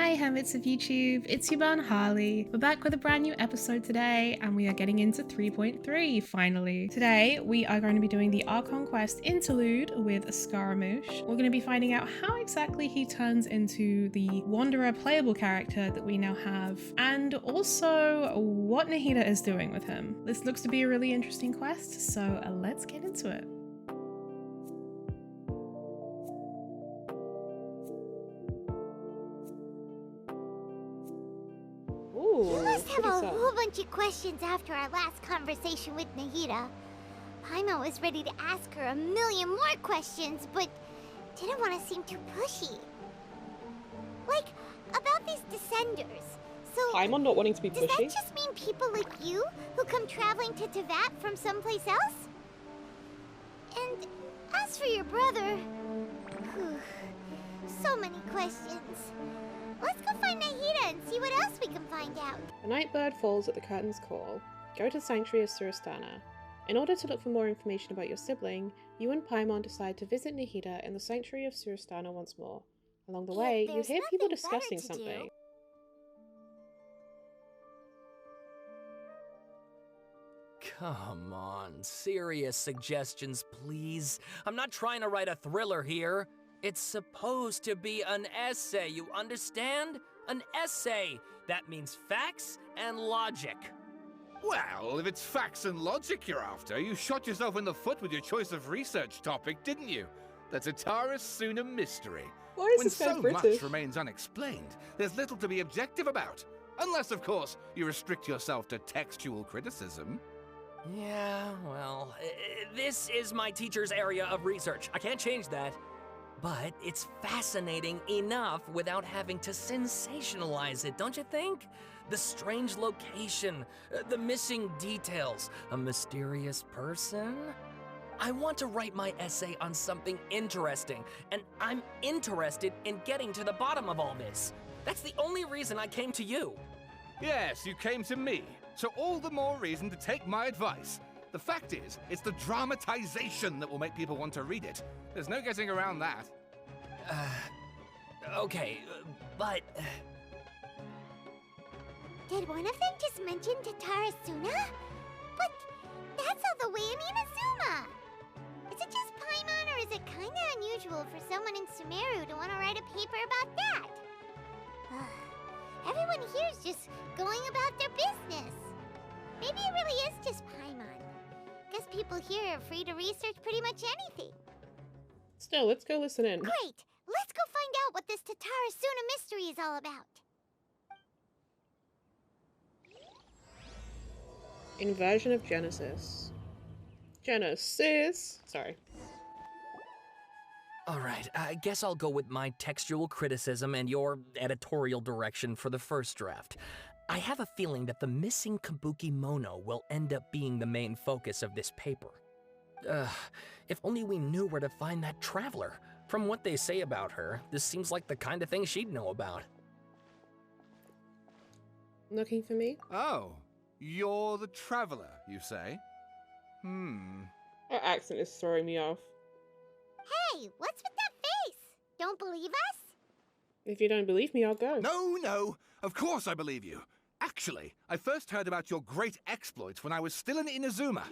Hey Hermits of YouTube, it's your bun Harley. We're back with a brand new episode today and we are getting into 3.3 finally. Today we are going to be doing the Archon quest interlude with a scaramouche. We're going to be finding out how exactly he turns into the wanderer playable character that we now have, and also what Nahida is doing with him. This looks to be a really interesting quest, so let's get into it. You must have a whole bunch of questions after our last conversation with Nahida. Paimon was ready to ask her a million more questions, but didn't want to seem too pushy. Like, about these descenders. So, Paimon not wanting to be pushy? Does that just mean people like you who come traveling to Teyvat from someplace else? And as for your brother... so many questions. Let's go find Nahida and see what else we can find out. A night bird falls at the curtain's call. Go to the Sanctuary of Surastana. In order to look for more information about your sibling, you and Paimon decide to visit Nahida in the Sanctuary of Surastana once more. Along the way, you hear people discussing something. Come on, serious suggestions, please. I'm not trying to write a thriller here. It's supposed to be an essay, you understand? An essay! That means facts and logic. Well, if it's facts and logic you're after, you shot yourself in the foot with your choice of research topic, didn't you? The Tatarasuna mystery. Why is When this guy so British? much remains unexplained, there's little to be objective about. Unless, of course, you restrict yourself to textual criticism. Yeah, well, this is my teacher's area of research. I can't change that. But it's fascinating enough without having to sensationalize it, don't you think? The strange location, the missing details, a mysterious person. I want to write my essay on something interesting, and I'm interested in getting to the bottom of all this. That's the only reason I came to you. Yes, you came to me, so all the more reason to take my advice. The fact is, it's the dramatization that will make people want to read it. There's no getting around that. Okay, but... Did one of them just mention Tatarasuna? But that's all the way in Inazuma! Is it just Paimon, or is it kinda unusual for someone in Sumeru to want to write a paper about that? Everyone here is just going about their business. Maybe it really is just Paimon. Guess people here are free to research pretty much anything. Still, let's go listen in. Great! Let's go find out what this Tatarasuna mystery is all about. Inversion of Genesis. Sorry. Alright, I guess I'll go with my textual criticism and your editorial direction for the first draft. I have a feeling that the missing Kabuki Mono will end up being the main focus of this paper. If only we knew where to find that traveler. From what they say about her, this seems like the kind of thing she'd know about. Looking for me? Oh, you're the traveler, you say? Her accent is throwing me off. Hey, what's with that face? Don't believe us? If you don't believe me, I'll go. No, of course I believe you. Actually, I first heard about your great exploits when I was still in Inazuma.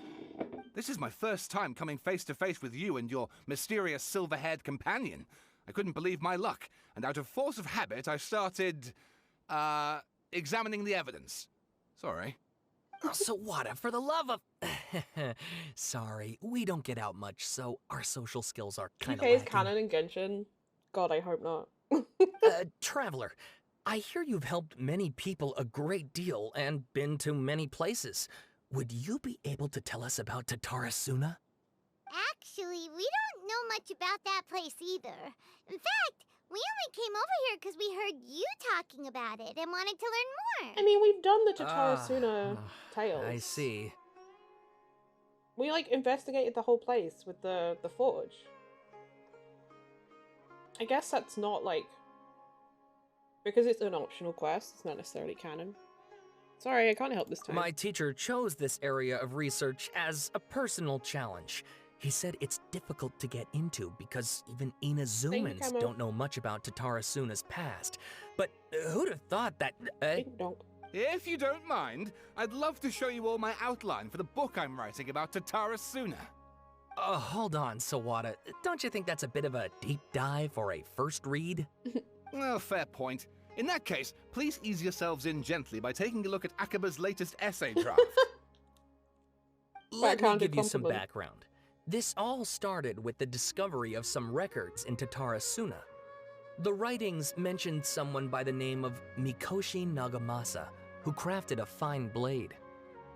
This is my first time coming face to face with you and your mysterious silver-haired companion. I couldn't believe my luck, and out of force of habit, I started, examining the evidence. Sorry. Oh, Sawada, for the love of... Sorry, we don't get out much, so our social skills are kind of UK's lacking. canon in Genshin? God, I hope not. Traveler, I hear you've helped many people a great deal and been to many places. Would you be able to tell us about Tatarasuna? Actually, we don't know much about that place either. In fact, we only came over here because we heard you talking about it and wanted to learn more. I mean, we've done the Tatarasuna tales. I see. We, investigated the whole place with the forge. I guess that's not, because it's an optional quest, it's not necessarily canon. Sorry, I can't help this time. My teacher chose this area of research as a personal challenge. He said it's difficult to get into because even Inazumans Camo. don't know much about Tatarasuna's past. But who'd have thought that... Ding donk. If you don't mind, I'd love to show you all my outline for the book I'm writing about Tatarasuna. Hold on, Sawada. Don't you think that's a bit of a deep dive for a first read? Well, fair point. In that case, please ease yourselves in gently by taking a look at Akaba's latest essay draft. Let me Backhanded give you some compliment. background. This all started with the discovery of some records in Tatarasuna. The writings mentioned someone by the name of Mikoshi Nagamasa, who crafted a fine blade.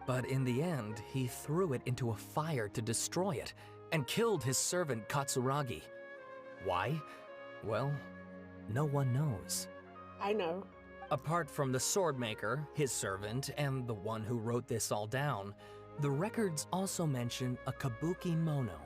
But in the end, he threw it into a fire to destroy it, and killed his servant Katsuragi. Why? Well, no one knows. I know. Apart from the swordmaker, his servant, and the one who wrote this all down, the records also mention a kabuki mono.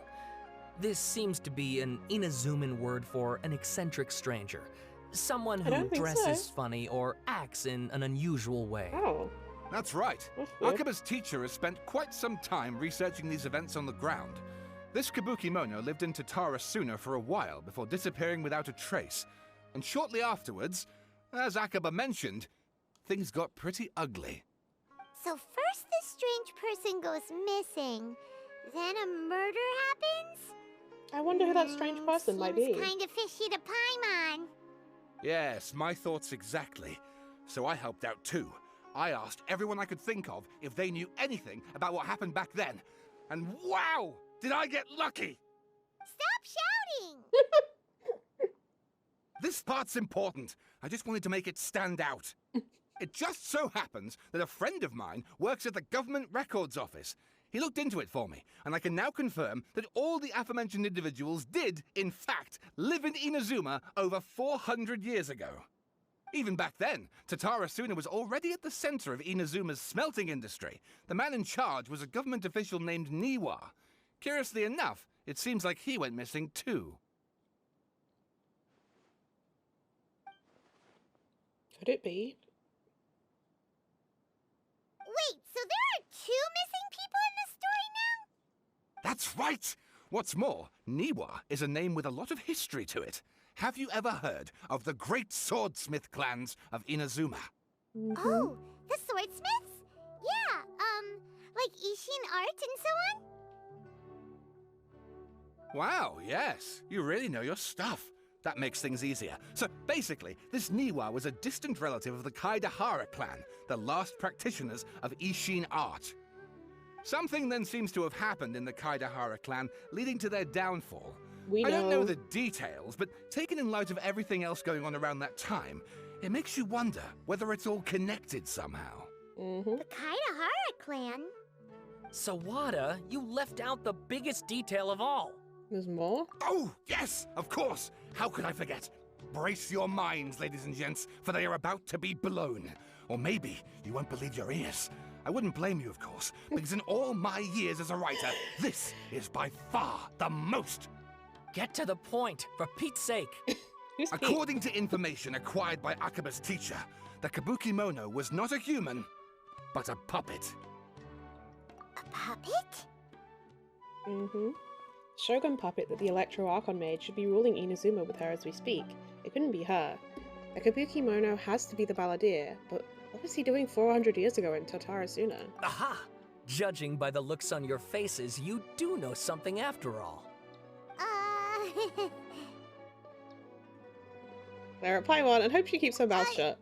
This seems to be an Inazuman word for an eccentric stranger, someone I who don't think dresses so. funny or acts in an unusual way. Oh. That's right. That's weird. Akaba's teacher has spent quite some time researching these events on the ground. This Kabuki-mono lived in Tatarasuna for a while before disappearing without a trace. And shortly afterwards, as Akaba mentioned, things got pretty ugly. So first this strange person goes missing, then a murder happens? I wonder who that strange person might be. Seems kind of fishy to Paimon. Yes, my thoughts exactly. So I helped out too. I asked everyone I could think of if they knew anything about what happened back then. And wow, did I get lucky! Stop shouting! This part's important. I just wanted to make it stand out. It just so happens that a friend of mine works at the government records office. He looked into it for me, and I can now confirm that all the aforementioned individuals did, in fact, live in Inazuma over 400 years ago. Even back then, Tatarasuna was already at the center of Inazuma's smelting industry. The man in charge was a government official named Niwa. Curiously enough, it seems like he went missing too. Could it be? Wait, so there are two missing people in this story now? That's right! What's more, Niwa is a name with a lot of history to it. Have you ever heard of the great swordsmith clans of Inazuma? Oh, the swordsmiths? Yeah, like Ishin art and so on? Wow, yes. You really know your stuff. That makes things easier. So basically, this Niwa was a distant relative of the Kaidahara clan, the last practitioners of Ishin art. Something then seems to have happened in the Kaidahara clan, leading to their downfall. I don't know the details, but taken in light of everything else going on around that time, it makes you wonder whether it's all connected somehow. The Kaidahara clan? Sawada, you left out the biggest detail of all. There's more? Oh, yes, of course. How could I forget? Brace your minds, ladies and gents, for they are about to be blown. Or maybe you won't believe your ears. I wouldn't blame you, of course, because in all my years as a writer, this is by far the most. Get to the point, for Pete's sake. Who's Pete? According to information acquired by Akaba's teacher, the Kabuki Mono was not a human, but a puppet. A puppet? Shogun puppet that the Electro Archon made should be ruling Inazuma with her as we speak. It couldn't be her. The Kabuki Mono has to be the balladeer, but what was he doing 400 years ago in Tatarasuna? Aha! Judging by the looks on your faces, you do know something after all. There at Paimon, and hope she keeps her mouth shut.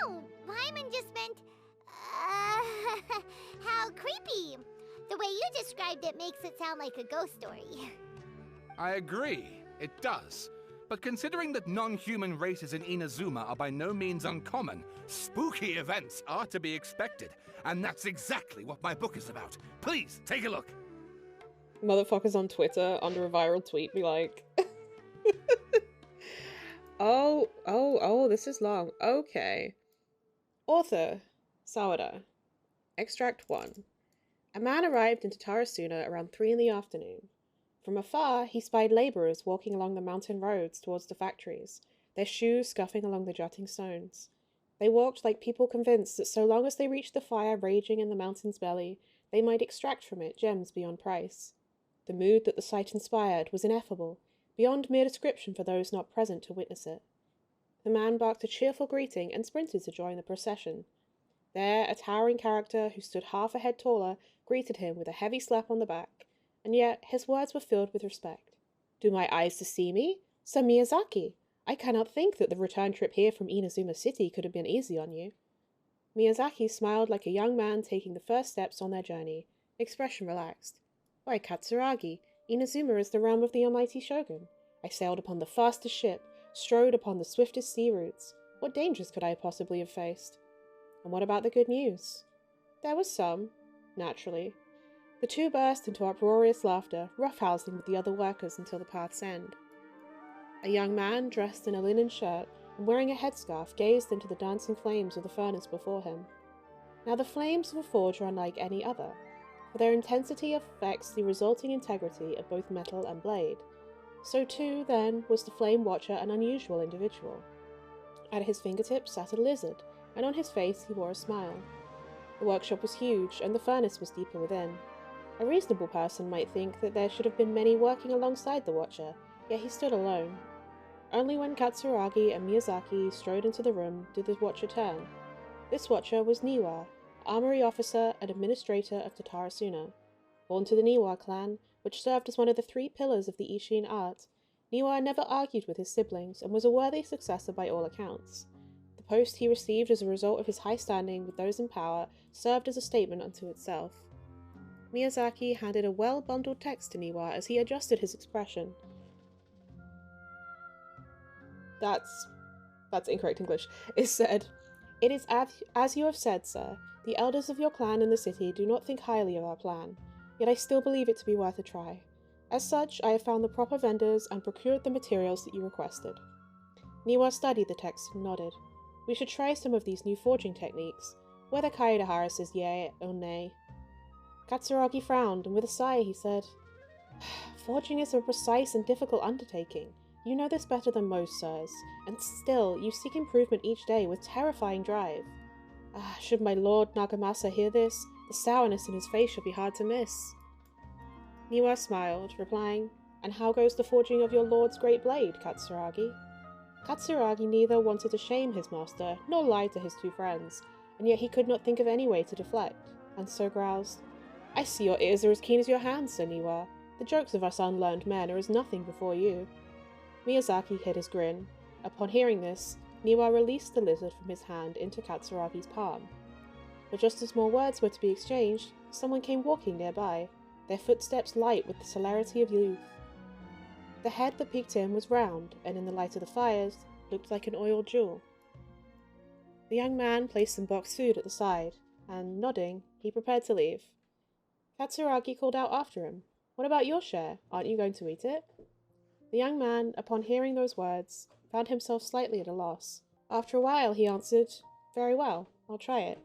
No! Paimon just meant, how creepy. The way you described it makes it sound like a ghost story. I agree, it does. But considering that non-human races in Inazuma are by no means uncommon, spooky events are to be expected. And that's exactly what my book is about. Please, take a look. Motherfuckers on Twitter under a viral tweet be like... Oh, this is long. Okay. Author, Sawada. Extract 1. A man arrived in Tatarasuna around 3 in the afternoon. From afar, he spied labourers walking along the mountain roads towards the factories, their shoes scuffing along the jutting stones. They walked like people convinced that so long as they reached the fire raging in the mountain's belly, they might extract from it gems beyond price. The mood that the sight inspired was ineffable, beyond mere description for those not present to witness it. The man barked a cheerful greeting and sprinted to join the procession. There, a towering character who stood half a head taller greeted him with a heavy slap on the back, and yet his words were filled with respect. "Do my eyes deceive me? Sir Miyazaki, I cannot think that the return trip here from Inazuma City could have been easy on you." Miyazaki smiled like a young man taking the first steps on their journey, expression relaxed. "Why, Katsuragi, Inazuma is the realm of the almighty Shogun. I sailed upon the fastest ship, strode upon the swiftest sea routes. What dangers could I possibly have faced?" "And what about the good news?" "There was some, naturally." The two burst into uproarious laughter, roughhousing with the other workers until the path's end. A young man, dressed in a linen shirt and wearing a headscarf, gazed into the dancing flames of the furnace before him. Now the flames of a forge are unlike any other, for their intensity affects the resulting integrity of both metal and blade. So too, then, was the Flame Watcher an unusual individual. At his fingertips sat a lizard, and on his face he wore a smile. The workshop was huge, and the furnace was deeper within. A reasonable person might think that there should have been many working alongside the Watcher, yet he stood alone. Only when Katsuragi and Miyazaki strode into the room did the Watcher turn. This Watcher was Niwa, armory officer and administrator of Tatarasuna. Born to the Niwa clan, which served as one of the 3 pillars of the Ishin art, Niwa never argued with his siblings and was a worthy successor by all accounts. The post he received as a result of his high standing with those in power served as a statement unto itself. Miyazaki handed a well-bundled text to Niwa as he adjusted his expression. That's incorrect English. It said, "It is as you have said, sir. The elders of your clan in the city do not think highly of our plan, yet I still believe it to be worth a try. As such, I have found the proper vendors and procured the materials that you requested." Niwa studied the text and nodded. "We should try some of these new forging techniques, whether Kaedahara says yea or nay." Katsuragi frowned, and with a sigh he said, "Forging is a precise and difficult undertaking. You know this better than most, sirs, and still you seek improvement each day with terrifying drive. Should my lord Nagamasa hear this, the sourness in his face shall be hard to miss." Niwa smiled, replying, "And how goes the forging of your lord's great blade, Katsuragi?" Katsuragi neither wanted to shame his master, nor lie to his 2 friends, and yet he could not think of any way to deflect, and so groused, "I see your ears are as keen as your hands, Sir Niwa. The jokes of us unlearned men are as nothing before you." Miyazaki hid his grin. Upon hearing this, Niwa released the lizard from his hand into Katsuragi's palm. But just as more words were to be exchanged, someone came walking nearby, their footsteps light with the celerity of youth. The head that peeked in was round, and in the light of the fires, looked like an oiled jewel. The young man placed some boxed food at the side, and, nodding, he prepared to leave. Katsuragi called out after him, "What about your share? Aren't you going to eat it?" The young man, upon hearing those words, found himself slightly at a loss. After a while he answered, "Very well, I'll try it."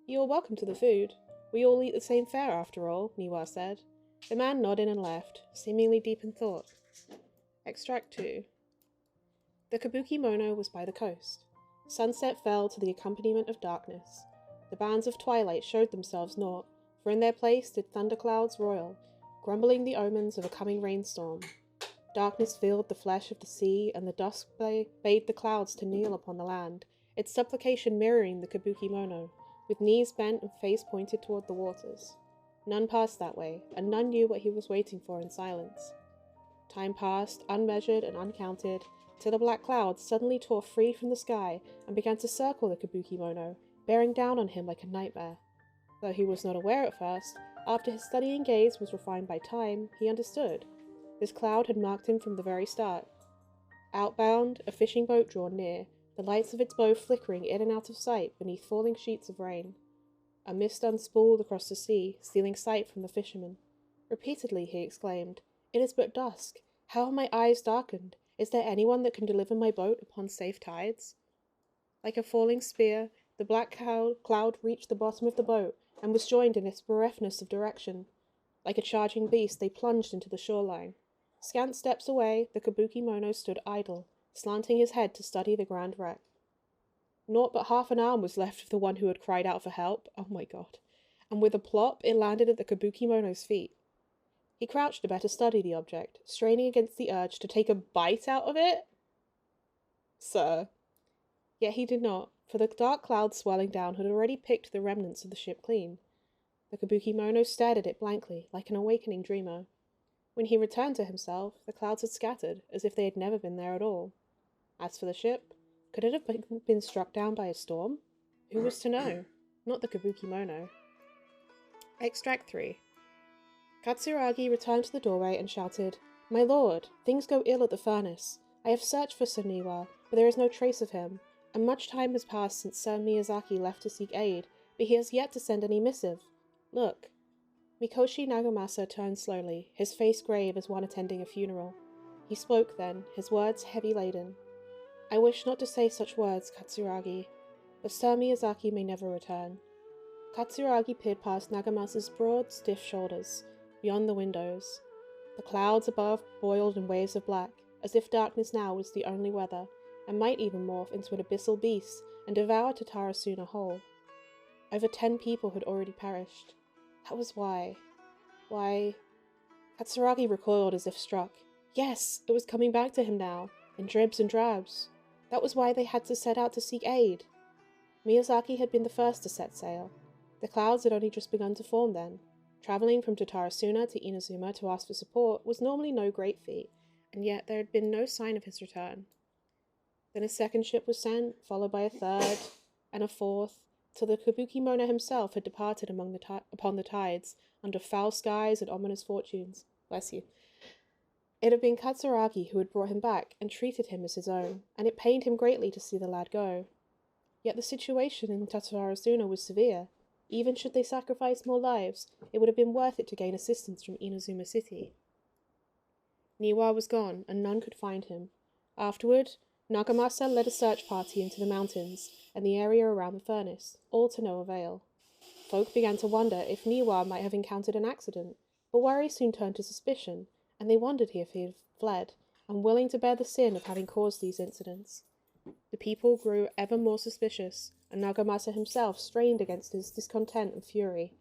"You are welcome to the food. We all eat the same fare after all," Niwa said. The man nodded and left, seemingly deep in thought. Extract 2. The Kabuki Mono was by the coast. Sunset fell to the accompaniment of darkness. The bands of twilight showed themselves naught, for in their place did thunderclouds roil, grumbling the omens of a coming rainstorm. Darkness filled the flesh of the sea, and the dusk bade the clouds to kneel upon the land, its supplication mirroring the Kabuki Mono, with knees bent and face pointed toward the waters. None passed that way, and none knew what he was waiting for in silence. Time passed, unmeasured and uncounted, till the black clouds suddenly tore free from the sky and began to circle the Kabuki Mono, bearing down on him like a nightmare. Though he was not aware at first, after his studying gaze was refined by time, he understood. This cloud had marked him from the very start. Outbound, a fishing boat drawn near, the lights of its bow flickering in and out of sight beneath falling sheets of rain. A mist unspooled across the sea, stealing sight from the fisherman. Repeatedly he exclaimed, "It is but dusk. How have my eyes darkened? Is there anyone that can deliver my boat upon safe tides?" Like a falling spear, the black cloud reached the bottom of the boat and was joined in its bereftness of direction. Like a charging beast, they plunged into the shoreline. Scant steps away, the Kabuki Mono stood idle, slanting his head to study the grand wreck. Naught but half an arm was left of the one who had cried out for help. Oh my god. And with a plop, it landed at the Kabuki Mono's feet. He crouched to better study the object, straining against the urge to take a bite out of it. Sir. Yet he did not, for the dark clouds swirling down had already picked the remnants of the ship clean. The Kabuki-mono stared at it blankly, like an awakening dreamer. When he returned to himself, the clouds had scattered, as if they had never been there at all. As for the ship, could it have been struck down by a storm? Who was to know? Not the Kabuki-mono. Extract 3. Katsuragi returned to the doorway and shouted, "My lord, things go ill at the furnace. I have searched for Sir Niwa, but there is no trace of him, and much time has passed since Sir Miyazaki left to seek aid, but he has yet to send any missive. Look." Mikoshi Nagamasa turned slowly, his face grave as one attending a funeral. He spoke then, his words heavy-laden. "I wish not to say such words, Katsuragi, but Sir Miyazaki may never return." Katsuragi peered past Nagamasa's broad, stiff shoulders, beyond the windows. The clouds above boiled in waves of black, as if darkness now was the only weather, and might even morph into an abyssal beast and devour Tatarasuna whole. Over 10 people had already perished. That was why. Why... Katsuragi recoiled as if struck. Yes, it was coming back to him now, in dribs and drabs. That was why they had to set out to seek aid. Miyazaki had been the first to set sail. The clouds had only just begun to form then. Travelling from Tatarasuna to Inazuma to ask for support was normally no great feat, and yet there had been no sign of his return. Then a second ship was sent, followed by a third, and a fourth, till the Kabuki-mono himself had departed upon the tides, under foul skies and ominous fortunes. Bless you. It had been Katsuragi who had brought him back and treated him as his own, and it pained him greatly to see the lad go. Yet the situation in Tatarasuna was severe. Even should they sacrifice more lives, it would have been worth it to gain assistance from Inazuma City. Niwa was gone, and none could find him. Afterward, Nagamasa led a search party into the mountains and the area around the furnace, all to no avail. Folk began to wonder if Niwa might have encountered an accident, but worry soon turned to suspicion, and they wondered if he had fled, unwilling to bear the sin of having caused these incidents. The people grew ever more suspicious, and Nagamasa himself strained against his discontent and fury.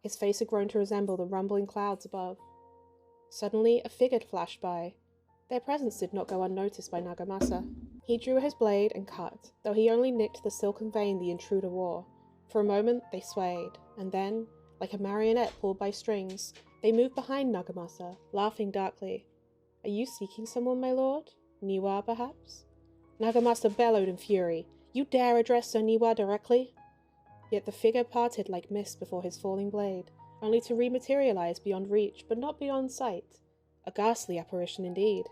His face had grown to resemble the rumbling clouds above. Suddenly, a figure flashed by. Their presence did not go unnoticed by Nagamasa. He drew his blade and cut, though he only nicked the silken vein the intruder wore. For a moment, they swayed, and then, like a marionette pulled by strings, they moved behind Nagamasa, laughing darkly. "Are you seeking someone, my lord? Niwa, perhaps?" Nagamasa bellowed in fury. "You dare address Sir Niwa directly?" Yet the figure parted like mist before his falling blade, only to rematerialize beyond reach, but not beyond sight. A ghastly apparition indeed.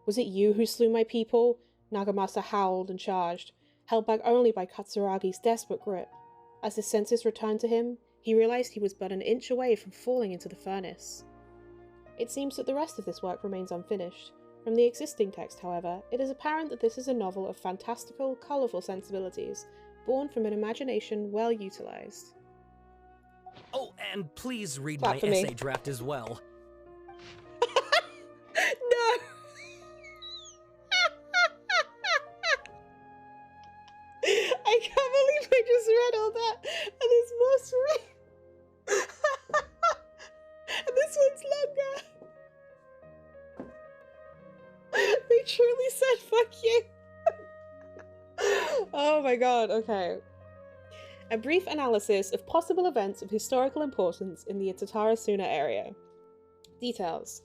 "Was it you who slew my people?" Nagamasa howled and charged, held back only by Katsuragi's desperate grip. As his senses returned to him, he realized he was but an inch away from falling into the furnace. It seems that the rest of this work remains unfinished. From the existing text, however, it is apparent that this is a novel of fantastical, colourful sensibilities, born from an imagination well utilised. Oh, and please read Clap my for me. essay draft as well. No! I can't believe I just read all that, and there's more to read. And this one's longer. They truly said fuck you. Oh my god, okay. A brief analysis of possible events of historical importance in the Tatarasuna area. Details.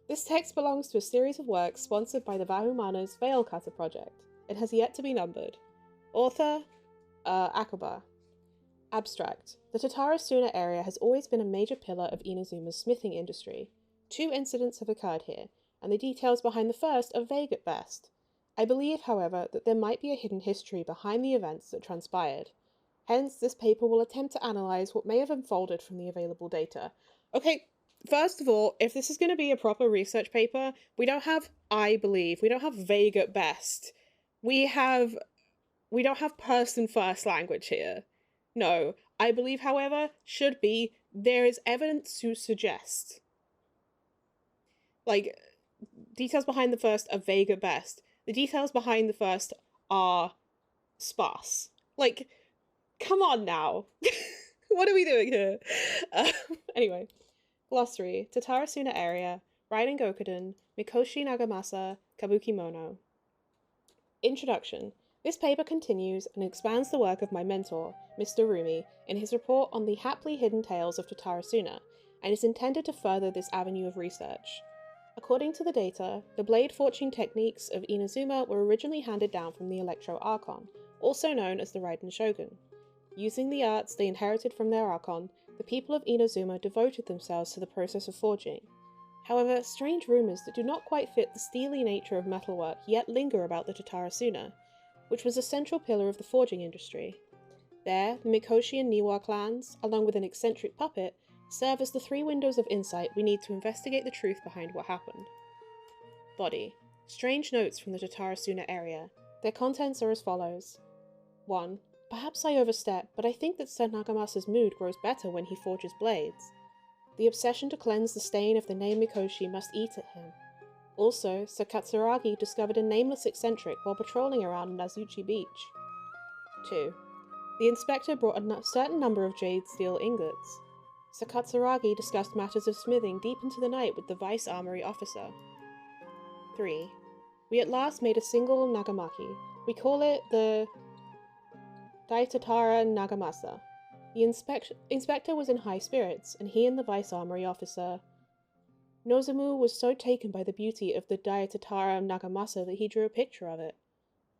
This text belongs to a series of works sponsored by the Vahumana's Veil Cutter project. It has yet to be numbered. Author, Akoba. Abstract. The Tatarasuna area has always been a major pillar of Inazuma's smithing industry. 2 incidents have occurred here, and the details behind the first are vague at best. I believe, however, that there might be a hidden history behind the events that transpired. Hence, this paper will attempt to analyse what may have unfolded from the available data. Okay, first of all, if this is going to be a proper research paper, we don't have "I believe," we don't have vague at best. We don't have person first language here. No, I believe, however, should be there is evidence to suggest. Like, details behind the first are vague at best. The details behind the first are sparse. Like, come on now. What are we doing here? Anyway, Glossary, Tatarasuna area, Raiden Gokuden, Mikoshi Nagamasa, Kabukimono. Introduction. This paper continues and expands the work of my mentor, Mr. Rumi, in his report on the haply hidden tales of Tatarasuna, and is intended to further this avenue of research. According to the data, the blade forging techniques of Inazuma were originally handed down from the Electro Archon, also known as the Raiden Shogun. Using the arts they inherited from their Archon, the people of Inazuma devoted themselves to the process of forging. However, strange rumours that do not quite fit the steely nature of metalwork yet linger about the Tatarasuna, which was a central pillar of the forging industry. There, the Mikoshi and Niwa clans, along with an eccentric puppet, serve as the three windows of insight we need to investigate the truth behind what happened. Body. Strange notes from the Tatarasuna area. Their contents are as follows. 1. Perhaps I overstep, but I think that Sir Nagamasa's mood grows better when he forges blades. The obsession to cleanse the stain of the name Mikoshi must eat at him. Also, Sir Katsuragi discovered a nameless eccentric while patrolling around Nazuchi Beach. 2. The inspector brought a certain number of jade steel ingots. Sir Katsuragi discussed matters of smithing deep into the night with the vice armory officer. 3. We at last made a single nagamaki. We call it the Daitatara Nagamasa. The inspector was in high spirits, and he and the vice armory officer Nozomu was so taken by the beauty of the Daitatara Nagamasa that he drew a picture of it,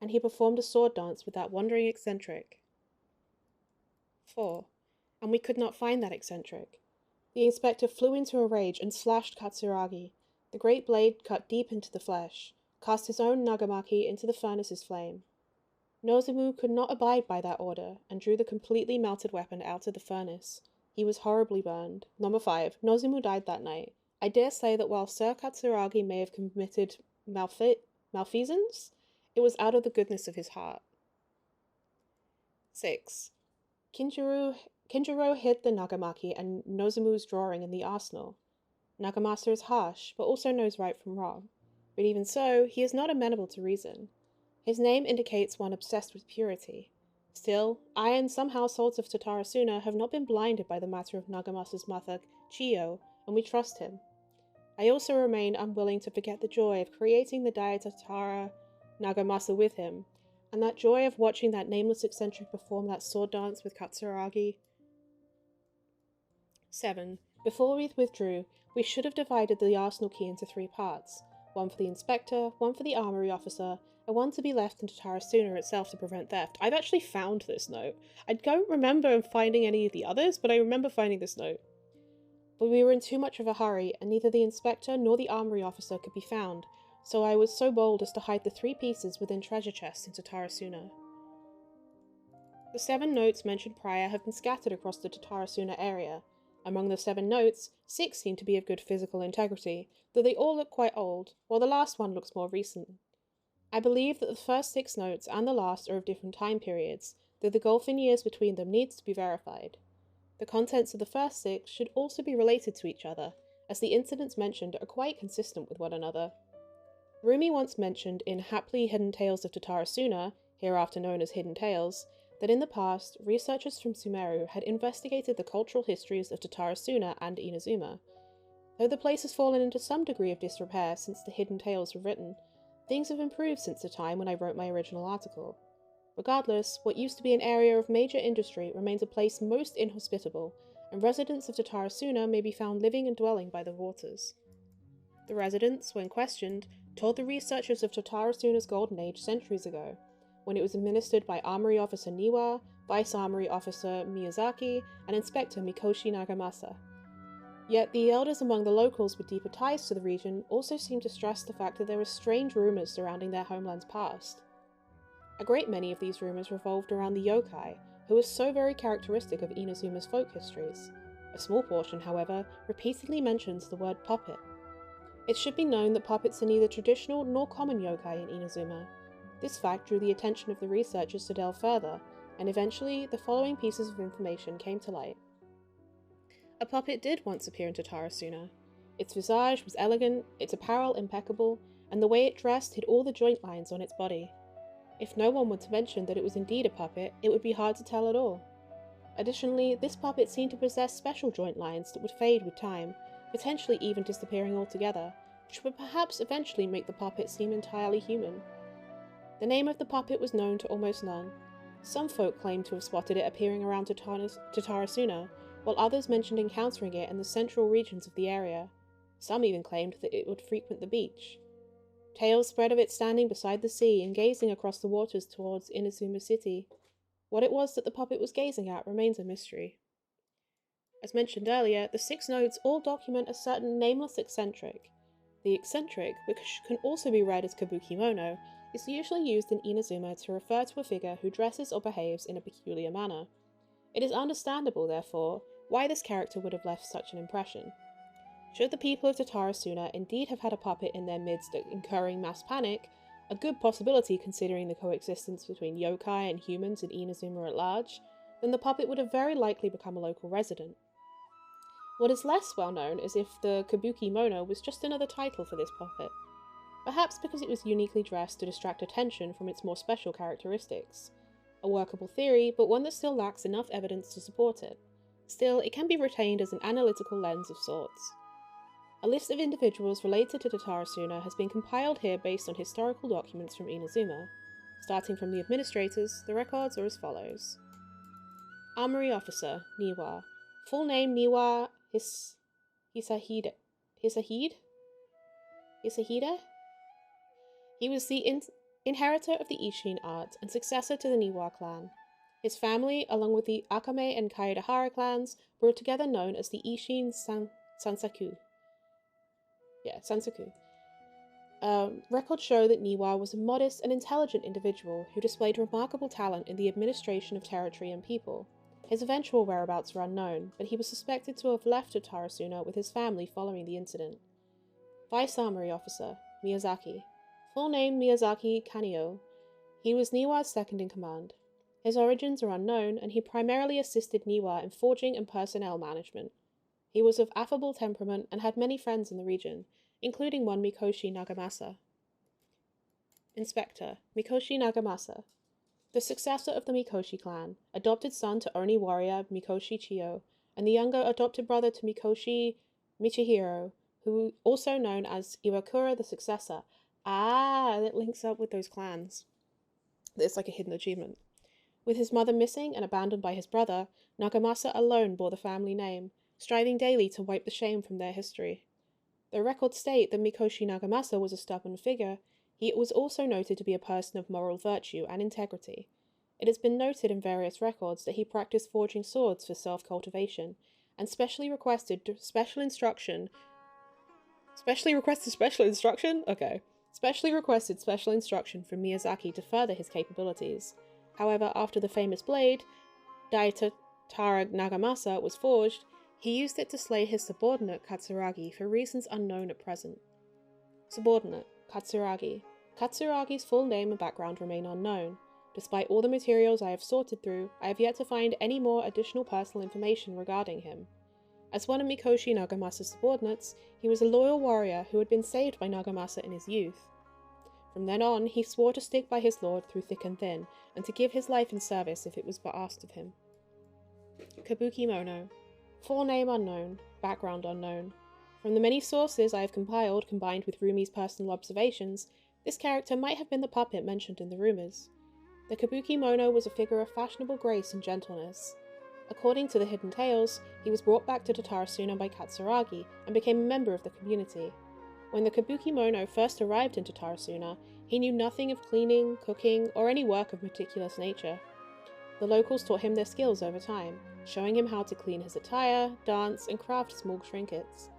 and he performed a sword dance with that wandering eccentric. 4. And we could not find that eccentric. The inspector flew into a rage and slashed Katsuragi. The great blade cut deep into the flesh, cast his own Nagamaki into the furnace's flame. Nozomu could not abide by that order, and drew the completely melted weapon out of the furnace. He was horribly burned. Number 5. Nozomu died that night. I dare say that while Sir Katsuragi may have committed malfeasance, it was out of the goodness of his heart. 6. Kinjiro hid the Nagamaki and Nozumu's drawing in the arsenal. Nagamasa is harsh, but also knows right from wrong. But even so, he is not amenable to reason. His name indicates one obsessed with purity. Still, I and some households of Tatarasuna have not been blinded by the matter of Nagamasa's mother, Chiyo, and we trust him. I also remain unwilling to forget the joy of creating the Daitatara Nagamasa with him, and that joy of watching that nameless eccentric perform that sword dance with Katsuragi. 7. Before we withdrew, we should have divided the arsenal key into 3 parts, one for the inspector, one for the armory officer, and one to be left in Tatarasuna itself to prevent theft. I've actually found this note. I don't remember finding any of the others, but I remember finding this note. But we were in too much of a hurry, and neither the inspector nor the armory officer could be found, so I was so bold as to hide the 3 pieces within treasure chests in Tatarasuna. The 7 notes mentioned prior have been scattered across the Tatarasuna area. Among the 7 notes, 6 seem to be of good physical integrity, though they all look quite old, while the last one looks more recent. I believe that the first 6 notes and the last are of different time periods, though the gulf in years between them needs to be verified. The contents of the first 6 should also be related to each other, as the incidents mentioned are quite consistent with one another. Rumi once mentioned in Haply Hidden Tales of Tatarasuna, hereafter known as Hidden Tales, that in the past, researchers from Sumeru had investigated the cultural histories of Tatarasuna and Inazuma. Though the place has fallen into some degree of disrepair since the Hidden Tales were written, things have improved since the time when I wrote my original article. Regardless, what used to be an area of major industry remains a place most inhospitable, and residents of Tatarasuna may be found living and dwelling by the waters. The residents, when questioned, told the researchers of Tatarasuna's golden age centuries ago, when it was administered by Armory Officer Niwa, Vice Armory Officer Miyazaki, and Inspector Mikoshi Nagamasa. Yet the elders among the locals with deeper ties to the region also seem to stress the fact that there are strange rumors surrounding their homeland's past. A great many of these rumors revolved around the yokai, who is so very characteristic of Inazuma's folk histories. A small portion, however, repeatedly mentions the word puppet. It should be known that puppets are neither traditional nor common yokai in Inazuma. This fact drew the attention of the researchers to delve further, and eventually the following pieces of information came to light. A puppet did once appear in Tatarasuna. Its visage was elegant, its apparel impeccable, and the way it dressed hid all the joint lines on its body. If no one were to mention that it was indeed a puppet, it would be hard to tell at all. Additionally, this puppet seemed to possess special joint lines that would fade with time, potentially even disappearing altogether, which would perhaps eventually make the puppet seem entirely human. The name of the puppet was known to almost none. Some folk claimed to have spotted it appearing around Tatarasuna, while others mentioned encountering it in the central regions of the area. Some even claimed that it would frequent the beach. Tales spread of it standing beside the sea and gazing across the waters towards Inazuma City. What it was that the puppet was gazing at remains a mystery. As mentioned earlier, the 6 notes all document a certain nameless eccentric. The eccentric, which can also be read as Kabukimono, is usually used in Inazuma to refer to a figure who dresses or behaves in a peculiar manner. It is understandable, therefore, why this character would have left such an impression. Should the people of Tatarasuna indeed have had a puppet in their midst incurring mass panic, a good possibility considering the coexistence between yokai and humans in Inazuma at large, then the puppet would have very likely become a local resident. What is less well known is if the Kabukimono was just another title for this puppet, perhaps because it was uniquely dressed to distract attention from its more special characteristics. A workable theory, but one that still lacks enough evidence to support it. Still, it can be retained as an analytical lens of sorts. A list of individuals related to Tatarasuna has been compiled here based on historical documents from Inazuma. Starting from the administrators, the records are as follows. Armory Officer, Niwa. Full name Niwa Hisahide? He was the inheritor of the Ishin art and successor to the Niwa clan. His family, along with the Akame and Kaedahara clans, were together known as the Ishin Sansaku. Records show that Niwa was a modest and intelligent individual who displayed remarkable talent in the administration of territory and people. His eventual whereabouts are unknown, but he was suspected to have left Tatarasuna with his family following the incident. Vice Armory Officer, Miyazaki. Full name Miyazaki Kanio. He was Niwa's second in command. His origins are unknown, and he primarily assisted Niwa in forging and personnel management. He was of affable temperament and had many friends in the region, including one Mikoshi Nagamasa. Inspector, Mikoshi Nagamasa. The successor of the Mikoshi clan, adopted son to Oni warrior Mikoshi Chiyo, and the younger adopted brother to Mikoshi Michihiro, who also known as Iwakura the Successor. It links up with those clans. It's like a hidden achievement. With his mother missing and abandoned by his brother, Nagamasa alone bore the family name, striving daily to wipe the shame from their history. Though records state that Mikoshi Nagamasa was a stubborn figure, he was also noted to be a person of moral virtue and integrity. It has been noted in various records that he practiced forging swords for self-cultivation, and specially requested special instruction from Miyazaki to further his capabilities. However, after the famous blade, Daitatara Nagamasa, was forged, he used it to slay his subordinate Katsuragi for reasons unknown at present. Subordinate, Katsuragi. Katsuragi's full name and background remain unknown. Despite all the materials I have sorted through, I have yet to find any more additional personal information regarding him. As one of Mikoshi Nagamasa's subordinates, he was a loyal warrior who had been saved by Nagamasa in his youth. From then on, he swore to stick by his lord through thick and thin, and to give his life in service if it was but asked of him. Kabukimono. Full name unknown, background unknown. From the many sources I have compiled, combined with Rumi's personal observations, this character might have been the puppet mentioned in the rumors. The Kabukimono was a figure of fashionable grace and gentleness. According to the hidden tales, he was brought back to Tatarasuna by Katsuragi and became a member of the community. When the Kabukimono first arrived in Tatarasuna, he knew nothing of cleaning, cooking, or any work of meticulous nature. The locals taught him their skills over time, showing him how to clean his attire, dance, and craft small trinkets.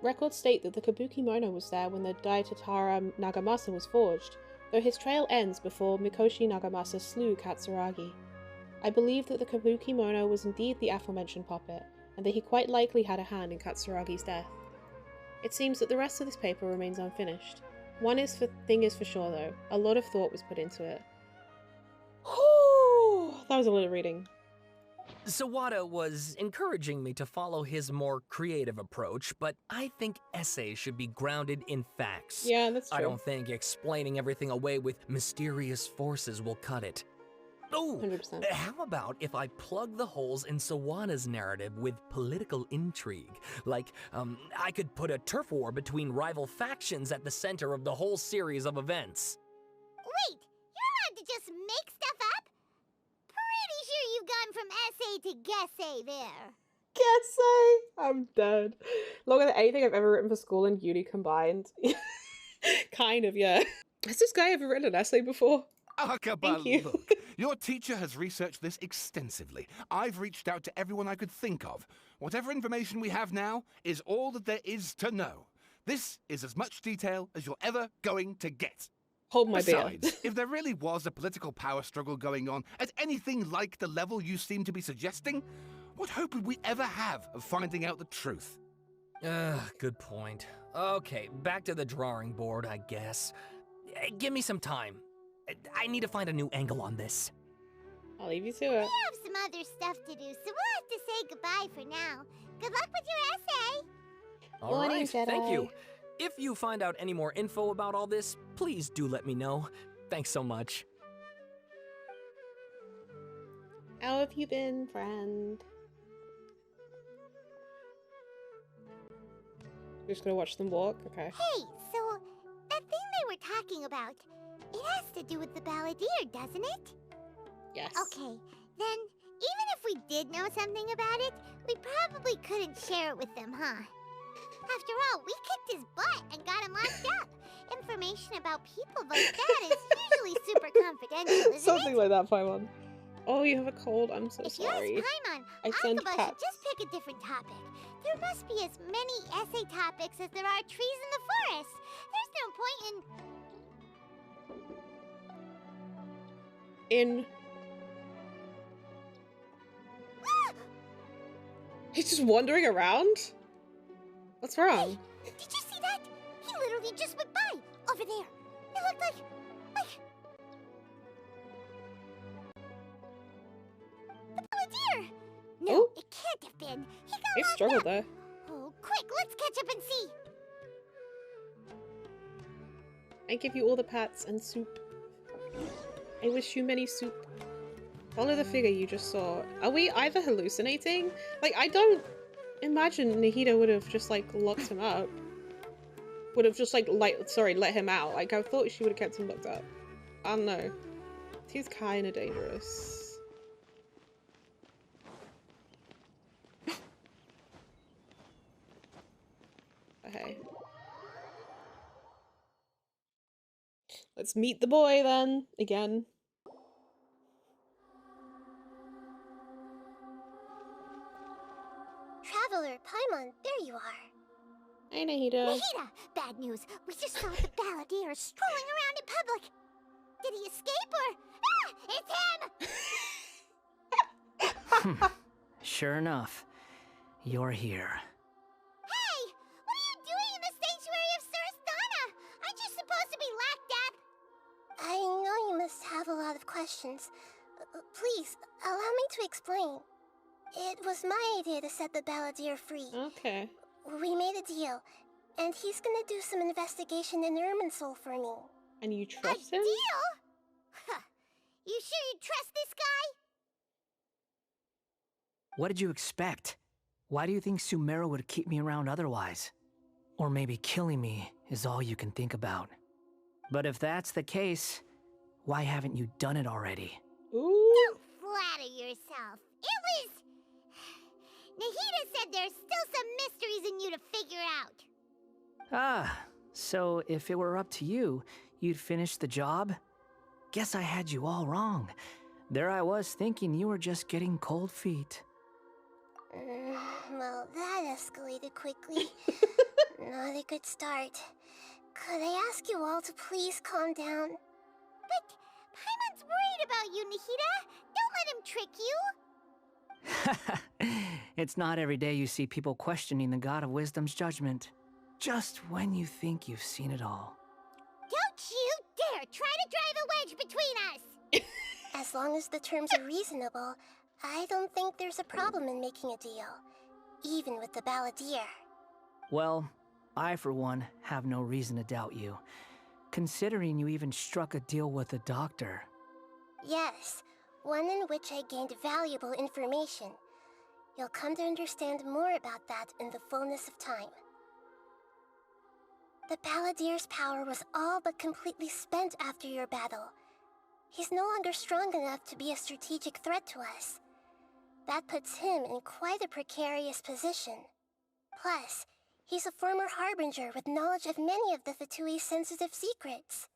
Records state that the Kabukimono was there when the Daitatara Nagamasa was forged, though his trail ends before Mikoshi Nagamasa slew Katsuragi. I believe that the Kabukimono was indeed the aforementioned puppet, and that he quite likely had a hand in Katsuragi's death. It seems that the rest of this paper remains unfinished. Thing is for sure though, a lot of thought was put into it. Whew, that was a lot of reading. Sawada was encouraging me to follow his more creative approach, but I think essays should be grounded in facts. Yeah, that's true. I don't think explaining everything away with mysterious forces will cut it. Oh, 100%. how about if I plug the holes in Sawana's narrative with political intrigue? Like, I could put a turf war between rival factions at the center of the whole series of events. Wait, you're allowed to just make stuff up? Pretty sure you've gone from essay to guessay there. Guessay! I'm dead. Longer than anything I've ever written for school and uni combined. Kind of, yeah. Has this guy ever written an essay before? Thank you. Look, your teacher has researched this extensively. I've reached out to everyone I could think of. Whatever information we have now is all that there is to know. This is as much detail as you're ever going to get. Hold my beer. Besides, if there really was a political power struggle going on at anything like the level you seem to be suggesting, what hope would we ever have of finding out the truth? Good point. Okay, back to the drawing board, I guess. Give me some time. I need to find a new angle on this. I'll leave you to We it. have some other stuff to do, so we'll have to say goodbye for now. Good luck with your essay. All Morning, right, thank Jedi. you. If you find out any more info about all this, please do let me know. Thanks so much. How have you been, friend? You're just gonna watch them walk? Okay. Hey, so that thing they were talking about, it has to do with the balladeer, doesn't it? Yes. Okay, then even if we did know something about it, we probably couldn't share it with them, huh? After all, we kicked his butt and got him locked up. Information about people like that is usually super confidential, isn't Something it? like that, Paimon. Oh, you have a cold. I'm so If you sorry. ask Paimon, I sent Akaba should cats. just pick a different topic. There must be as many essay topics as there are trees in the forest. There's no point in... In. He's just wandering around? What's wrong? Did you see that? He literally just went by, over there. It looked like... The balladeer! No, Oh. it can't have been. He got He locked struggled up. there. Oh, quick, let's catch up and see. I give you all the pats and soup. I wish you many soup. Follow the figure you just saw. Are we either hallucinating? Like, I don't imagine Nahida would have just, like, locked him up. Would have just, like, let him out. Like, I thought she would have kept him locked up. I don't know. He's kinda dangerous. Okay. Let's meet the boy then, again. Traveler, Paimon, there you are. Hey, Nahida. Nahida, bad news. We just saw the balladeer strolling around in public. Did he escape or... Ah, it's him! Sure enough, you're here. Hey, what are you doing in the sanctuary of Surastana? Aren't you supposed to be locked up? I know you must have a lot of questions. Please, allow me to explain. It was my idea to set the balladeer free. Okay. We made a deal, and he's gonna do some investigation in Irminsul for me. And you trust him? Deal? Huh. You sure you trust this guy? What did you expect? Why do you think Sumeru would keep me around otherwise? Or maybe killing me is all you can think about. But if that's the case, why haven't you done it already? Ooh. Don't flatter yourself. It was... Nahida said there's still some mysteries in you to figure out. Ah, so if it were up to you, you'd finish the job? Guess I had you all wrong. There I was thinking you were just getting cold feet. Well, that escalated quickly. Not a good start. Could I ask you all to please calm down? But Paimon's worried about you, Nahida. Don't let him trick you. It's not every day you see people questioning the God of Wisdom's judgment. Just when you think you've seen it all. Don't you dare try to drive a wedge between us! As long as the terms are reasonable, I don't think there's a problem in making a deal. Even with the balladeer. Well, I for one have no reason to doubt you, considering you even struck a deal with the doctor. Yes, one in which I gained valuable information. You'll come to understand more about that in the fullness of time. The Balladeer's power was all but completely spent after your battle. He's no longer strong enough to be a strategic threat to us. That puts him in quite a precarious position. Plus, he's a former Harbinger with knowledge of many of the Fatui's sensitive secrets.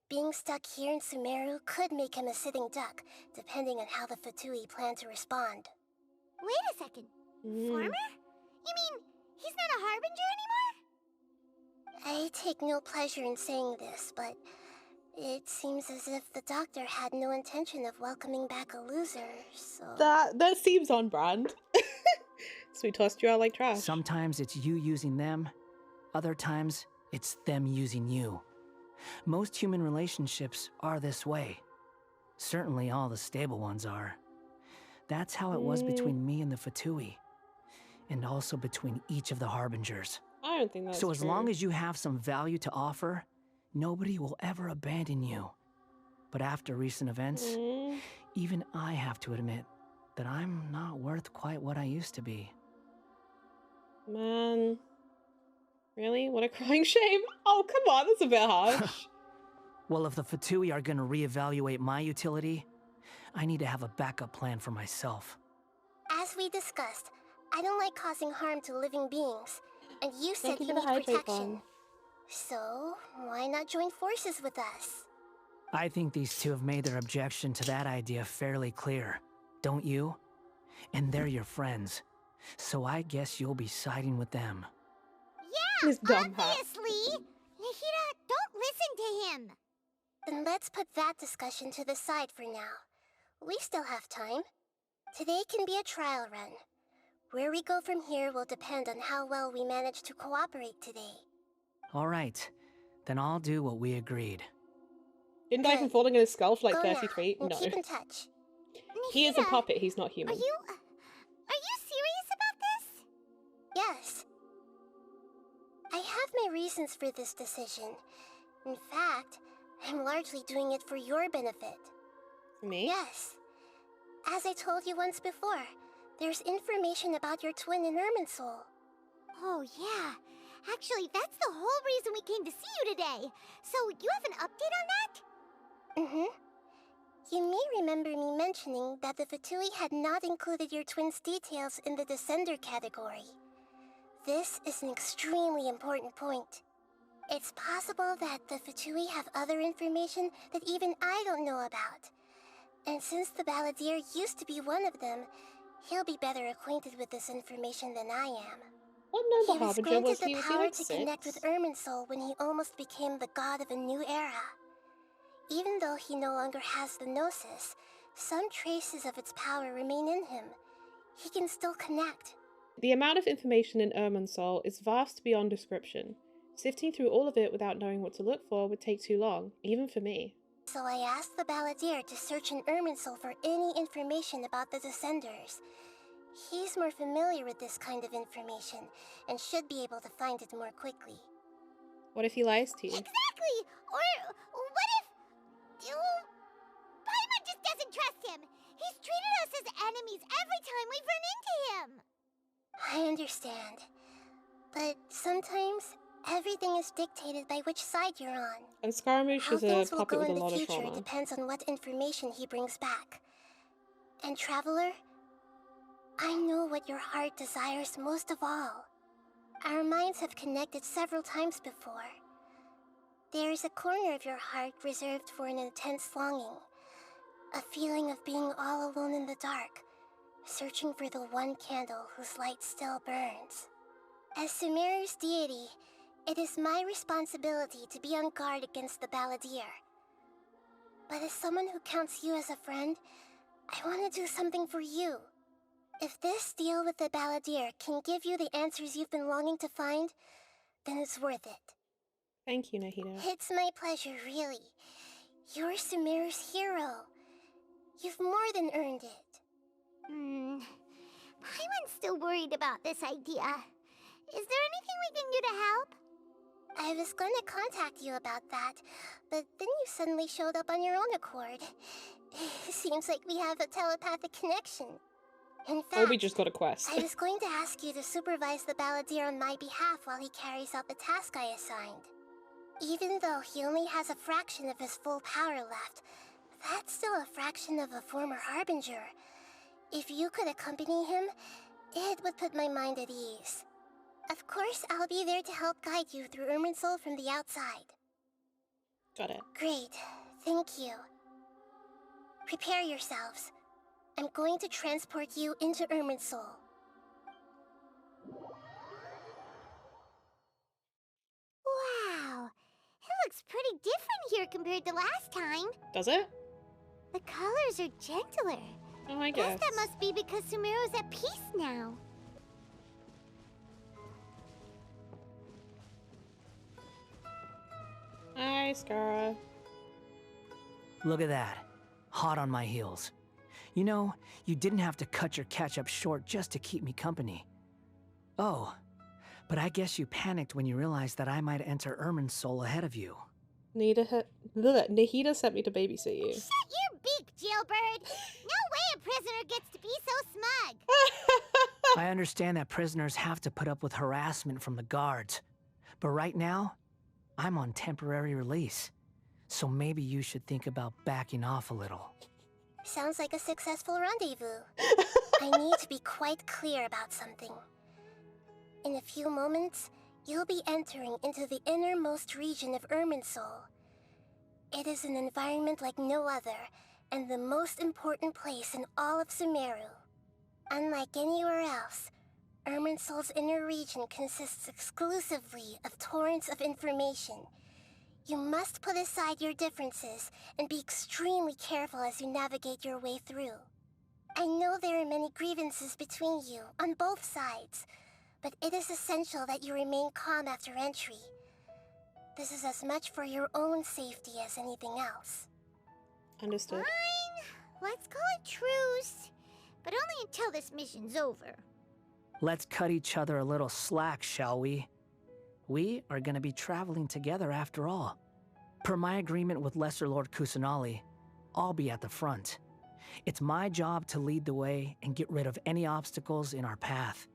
Being stuck here in Sumeru could make him a sitting duck, depending on how the Fatui plan to respond. Wait a second. Former? You mean he's not a Harbinger anymore? I take no pleasure in saying this, but it seems as if the doctor had no intention of welcoming back a loser, so... That seems on brand. So we tossed you out like trash. Sometimes it's you using them, other times it's them using you. Most human relationships are this way. Certainly all the stable ones are. That's how it was between me and the Fatui, and also between each of the Harbingers. I don't think that's So as true. long as you have some value to offer, nobody will ever abandon you. But after recent events, even I have to admit that I'm not worth quite what I used to be. Man. Really? What a crying shame. Oh, come on, that's a bit harsh. Well, if the Fatui are gonna reevaluate my utility, I need to have a backup plan for myself. As we discussed, I don't like causing harm to living beings, and you said Thank you you for the need hydrate protection. bomb. So, why not join forces with us? I think these two have made their objection to that idea fairly clear, don't you? And they're your friends, so I guess you'll be siding with them. Yeah, This dumb hat. obviously! Nahida, don't listen to him! Then let's put that discussion to the side for now. We still have time. Today can be a trial run. Where we go from here will depend on how well we manage to cooperate today. All right, then I'll do what we agreed. Didn't die from falling in his skull for like Go 30 now, feet? and No. keep in touch. He is a Nahida, puppet, he's not Are human. you serious about this? Yes. I have my reasons for this decision. In fact, I'm largely doing it for your benefit. For me? Yes. As I told you once before, there's information about your twin in Irminsul. Oh, yeah. Actually, that's the whole reason we came to see you today. So, you have an update on that? Mm-hmm. You may remember me mentioning that the Fatui had not included your twin's details in the Descender category. This is an extremely important point. It's possible that the Fatui have other information that even I don't know about. And since the Balladeer used to be one of them, he'll be better acquainted with this information than I am. What He number was harbinger granted was the he? Was he power like to connect 6? with Irminsul when he almost became the god of a new era. Even though he no longer has the Gnosis, some traces of its power remain in him. He can still connect. The amount of information in Irminsul is vast beyond description. Sifting through all of it without knowing what to look for would take too long, even for me. So I asked the Balladeer to search in Irminsul for any information about the Descenders. He's more familiar with this kind of information, and should be able to find it more quickly. What if he lies to you? Exactly! Or what if... Paimon just doesn't trust him! He's treated us as enemies every time we've run into him! I understand. But sometimes, everything is dictated by which side you're on. And Scaramouche How is a things will puppet go with a in the lot of future trauma. depends on what information he brings back. And Traveler, I know what your heart desires most of all. Our minds have connected several times before. There is a corner of your heart reserved for an intense longing. A feeling of being all alone in the dark, searching for the one candle whose light still burns. As Sumeru's deity, it is my responsibility to be on guard against the Balladeer. But as someone who counts you as a friend, I want to do something for you. If this deal with the Balladeer can give you the answers you've been longing to find, then it's worth it. Thank you, Nahida. It's my pleasure, really. You're Sumeru's hero. You've more than earned it. Paimon's still worried about this idea. Is there anything we can do to help? I was going to contact you about that, but then you suddenly showed up on your own accord. Seems like we have a telepathic connection. In fact, Or we just got a quest. I was going to ask you to supervise the balladeer on my behalf while he carries out the task I assigned. Even though he only has a fraction of his full power left, that's still a fraction of a former harbinger. If you could accompany him, it would put my mind at ease. Of course, I'll be there to help guide you through Irminsul from the outside. Got it. Great. Thank you. Prepare yourselves. I'm going to transport you into Irminsul. Wow, it looks pretty different here compared to last time. Does it? The colors are gentler. Oh, I Guess guess. that must be because Sumeru's at peace now. Hi, Scara. Look at that. Hot on my heels. You know, you didn't have to cut your catch-up short just to keep me company. Oh, but I guess you panicked when you realized that I might enter Irminsul ahead of you. Nahida sent me to babysit you. Shut your beak, jailbird! No way a prisoner gets to be so smug! I understand that prisoners have to put up with harassment from the guards, but right now, I'm on temporary release. So maybe you should think about backing off a little. Sounds like a successful rendezvous. I need to be quite clear about something. In a few moments, you'll be entering into the innermost region of Irminsul. It is an environment like no other, and the most important place in all of Sumeru. Unlike anywhere else, Irminsul's inner region consists exclusively of torrents of information. You must put aside your differences and be extremely careful as you navigate your way through. I know there are many grievances between you on both sides, but it is essential that you remain calm after entry. This is as much for your own safety as anything else. Understood. Fine, let's call it truce. But only until this mission's over. Let's cut each other a little slack, shall we? We are going to be traveling together after all. Per my agreement with Lesser Lord Kusanali, I'll be at the front. It's my job to lead the way and get rid of any obstacles in our path.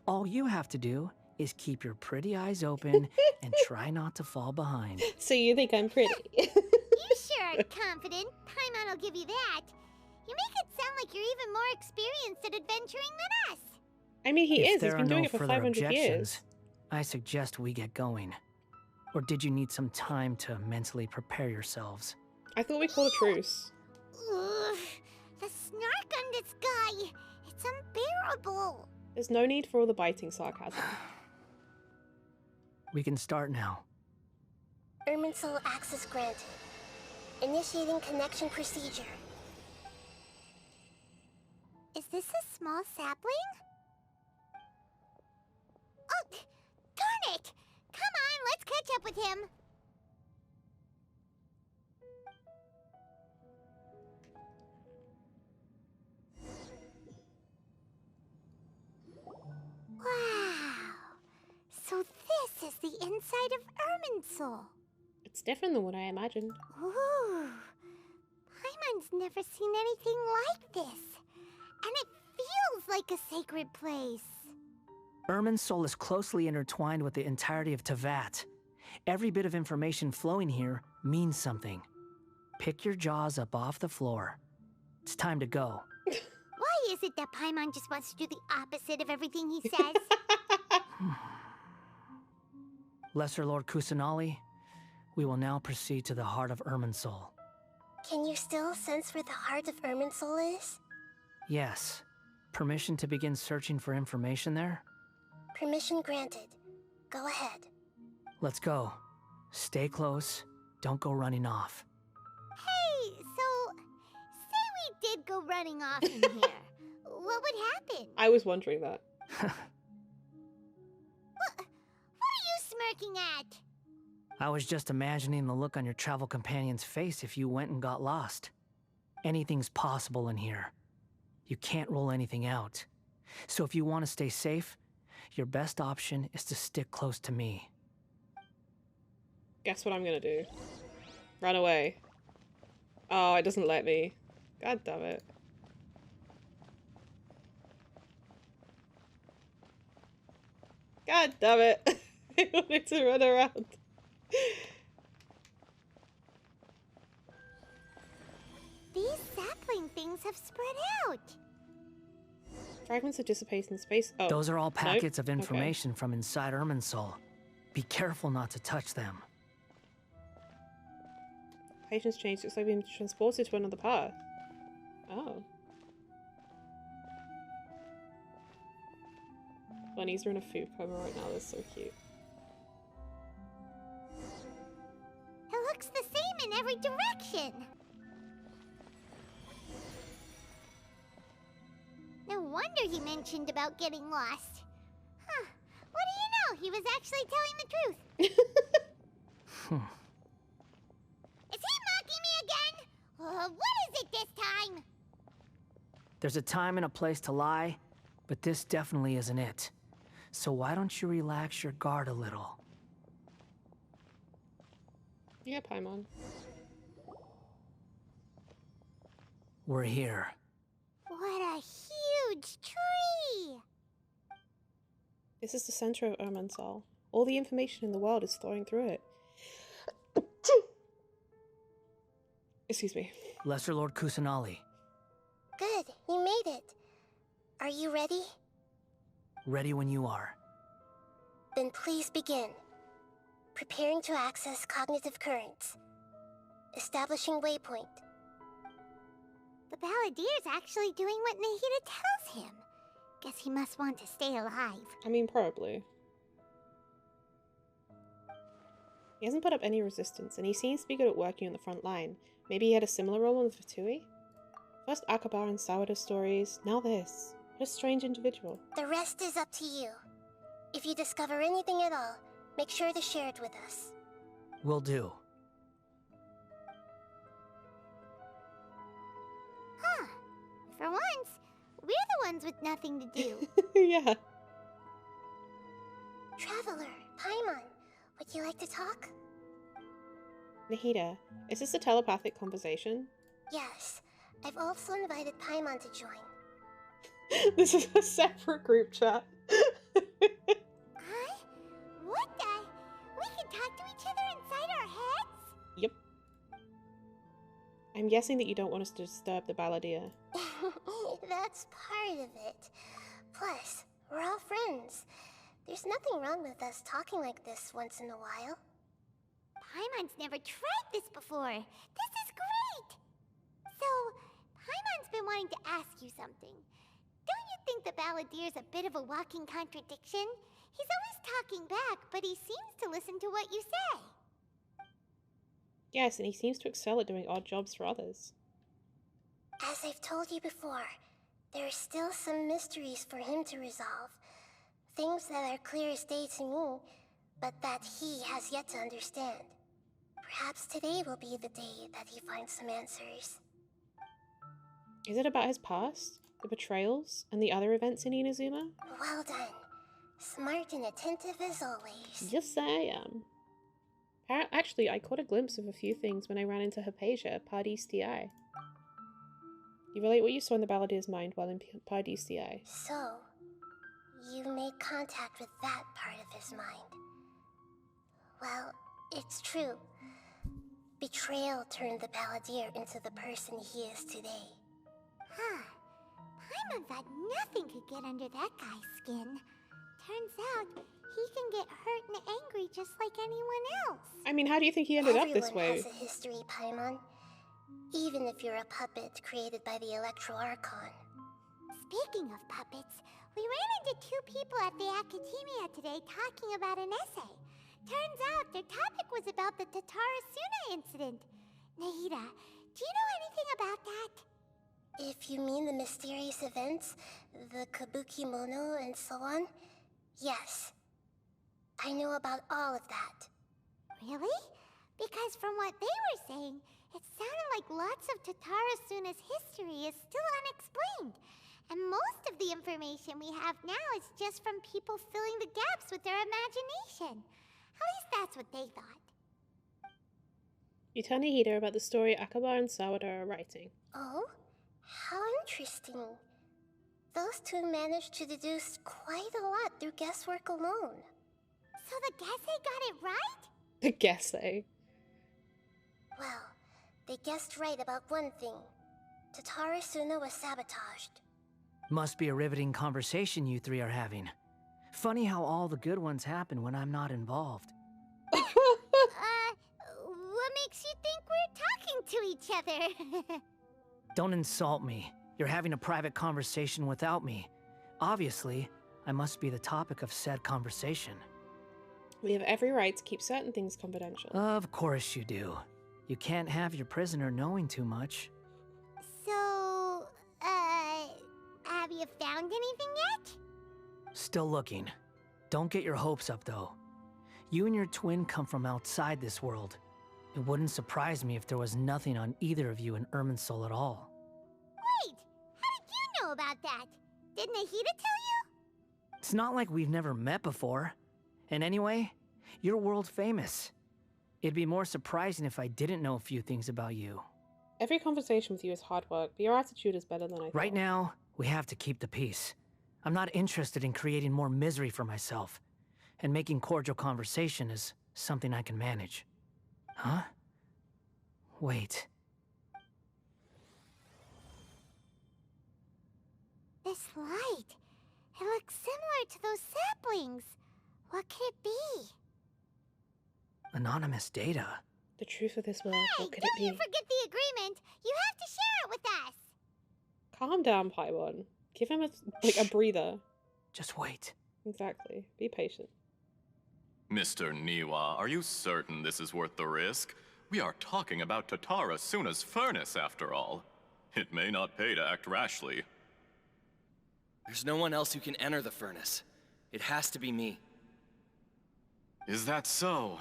All you have to do is keep your pretty eyes open and try not to fall behind. So you think I'm pretty? You sure are confident. Paimon will give you that. You make it sound like you're even more experienced at adventuring than us. I mean, he If is. there He's are been doing no it for further 500 objections, years. I suggest we get going. Or did you need some time to mentally prepare yourselves? I thought we called a truce. Ugh, the snark on this guy. It's unbearable. There's no need for all the biting sarcasm. We can start now. Irminsul access granted. Initiating connection procedure. Is this a small sapling? Oh, darn it! Come on, let's catch up with him. Wow. So this is the inside of Irminsul. It's different than what I imagined. Ooh. Paimon's never seen anything like this. And it feels like a sacred place. Irminsul is closely intertwined with the entirety of Tevat. Every bit of information flowing here means something. Pick your jaws up off the floor. It's time to go. Why is it that Paimon just wants to do the opposite of everything he says? Lesser Lord Kusanali, we will now proceed to the heart of Irminsul. Can you still sense where the heart of Irminsul is? Yes. Permission to begin searching for information there? Permission granted. Go ahead. Let's go. Stay close. Don't go running off. Hey, so say we did go running off in here. What would happen? I was wondering that. What are you smirking at? I was just imagining the look on your travel companion's face if you went and got lost. Anything's possible in here. You can't rule anything out. So if you want to stay safe, your best option is to stick close to me. Guess what I'm gonna do? Run away. Oh, it doesn't let me. God damn it. God damn it. I wanted to run around. These sapling things have spread out. Fragments are dissipating in space. Oh. Those are all packets nope. of information from inside Irminsul. Be careful not to touch them. Patience change. Looks like being transported to another path. Oh. Bunnies are in a food coma right now. They're so cute. It looks the same in every direction. No wonder he mentioned about getting lost. Huh. What do you know? He was actually telling the truth. Is he mocking me again? What is it this time? There's a time and a place to lie, but this definitely isn't it. So why don't you relax your guard a little? Yeah, Paimon. We're here. What a huge tree! This is the center of Irminsul. All the information in the world is flowing through it. Excuse me. Lesser Lord Kusanali. Good, you made it. Are you ready? Ready when you are. Then please begin. Preparing to access cognitive currents. Establishing waypoint. The Balladeer's actually doing what Nahida tells him. Guess he must want to stay alive. I mean, probably. He hasn't put up any resistance, and he seems to be good at working on the front line. Maybe he had a similar role on the Fatui? First Akbar and Sourdough stories, now this. What a strange individual. The rest is up to you. If you discover anything at all, make sure to share it with us. Will do. Huh. For once, we're the ones with nothing to do. Yeah. Traveler, Paimon, would you like to talk? Nahida, is this a telepathic conversation? Yes. I've also invited Paimon to join. This is a separate group chat. Huh? What the? We can talk to each other inside our heads? Yep. I'm guessing that you don't want us to disturb the Balladeer. That's part of it. Plus, we're all friends. There's nothing wrong with us talking like this once in a while. Paimon's never tried this before. This is great! So, Paimon's been wanting to ask you something. Don't you think the Balladeer's a bit of a walking contradiction? He's always talking back, but he seems to listen to what you say. Yes, and he seems to excel at doing odd jobs for others. As I've told you before, there are still some mysteries for him to resolve. Things that are clear as day to me, but that he has yet to understand. Perhaps today will be the day that he finds some answers. Is it about his past, the betrayals, and the other events in Inazuma? Well done. Smart and attentive as always. Yes, I am. Actually, I caught a glimpse of a few things when I ran into Hypatia, Pardis Di. You relate what you saw in the Balladeer's mind while in Pardis Di. So, you made contact with that part of his mind. Well, it's true. Betrayal turned the Balladeer into the person he is today. Huh. Paimon thought nothing could get under that guy's skin. Turns out, he can get hurt and angry just like anyone else. I mean, how do you think he ended up this Everyone way? has a history, Paimon. Even if you're a puppet created by the Electro Archon. Speaking of puppets, we ran into two people at the Academia today talking about an essay. Turns out their topic was about the Tatarasuna incident. Nahida, do you know anything about that? If you mean the mysterious events, the Kabuki Mono and so on, yes. I know about all of that. Really? Because from what they were saying, it sounded like lots of Tatarasuna's history is still unexplained. And most of the information we have now is just from people filling the gaps with their imagination. At least that's what they thought. You tell Nahida about the story Akbar and Sourdough are writing. Oh? How interesting. Those two managed to deduce quite a lot through guesswork alone. So the Gese got it right? The Gese. Well, they guessed right about one thing. Tatara Suna was sabotaged. Must be a riveting conversation you three are having. Funny how all the good ones happen when I'm not involved. What makes you think we're talking to each other? Don't insult me. You're having a private conversation without me. Obviously, I must be the topic of said conversation. We have every right to keep certain things confidential. Of course you do. You can't have your prisoner knowing too much. So, have you found anything yet? Still looking. Don't get your hopes up, though. You and your twin come from outside this world. It wouldn't surprise me if there was nothing on either of you in Irminsul at all. Wait, how did you know about that? Did Nahida tell you? It's not like we've never met before. And anyway, you're world famous. It'd be more surprising if I didn't know a few things about you. Every conversation with you is hard work, but your attitude is better than I thought. Right now, we have to keep the peace. I'm not interested in creating more misery for myself. And making cordial conversation is something I can manage. Huh? Wait. This light. It looks similar to those saplings. What could it be? Anonymous data. The truth of this world, Hey, what could don't it you be? forget the agreement. You have to share it with us. Calm down, Paimon. Give him a breather. Just wait. Exactly. Be patient. Mr. Niwa, are you certain this is worth the risk? We are talking about Tatara Suna's furnace, after all. It may not pay to act rashly. There's no one else who can enter the furnace. It has to be me. Is that so?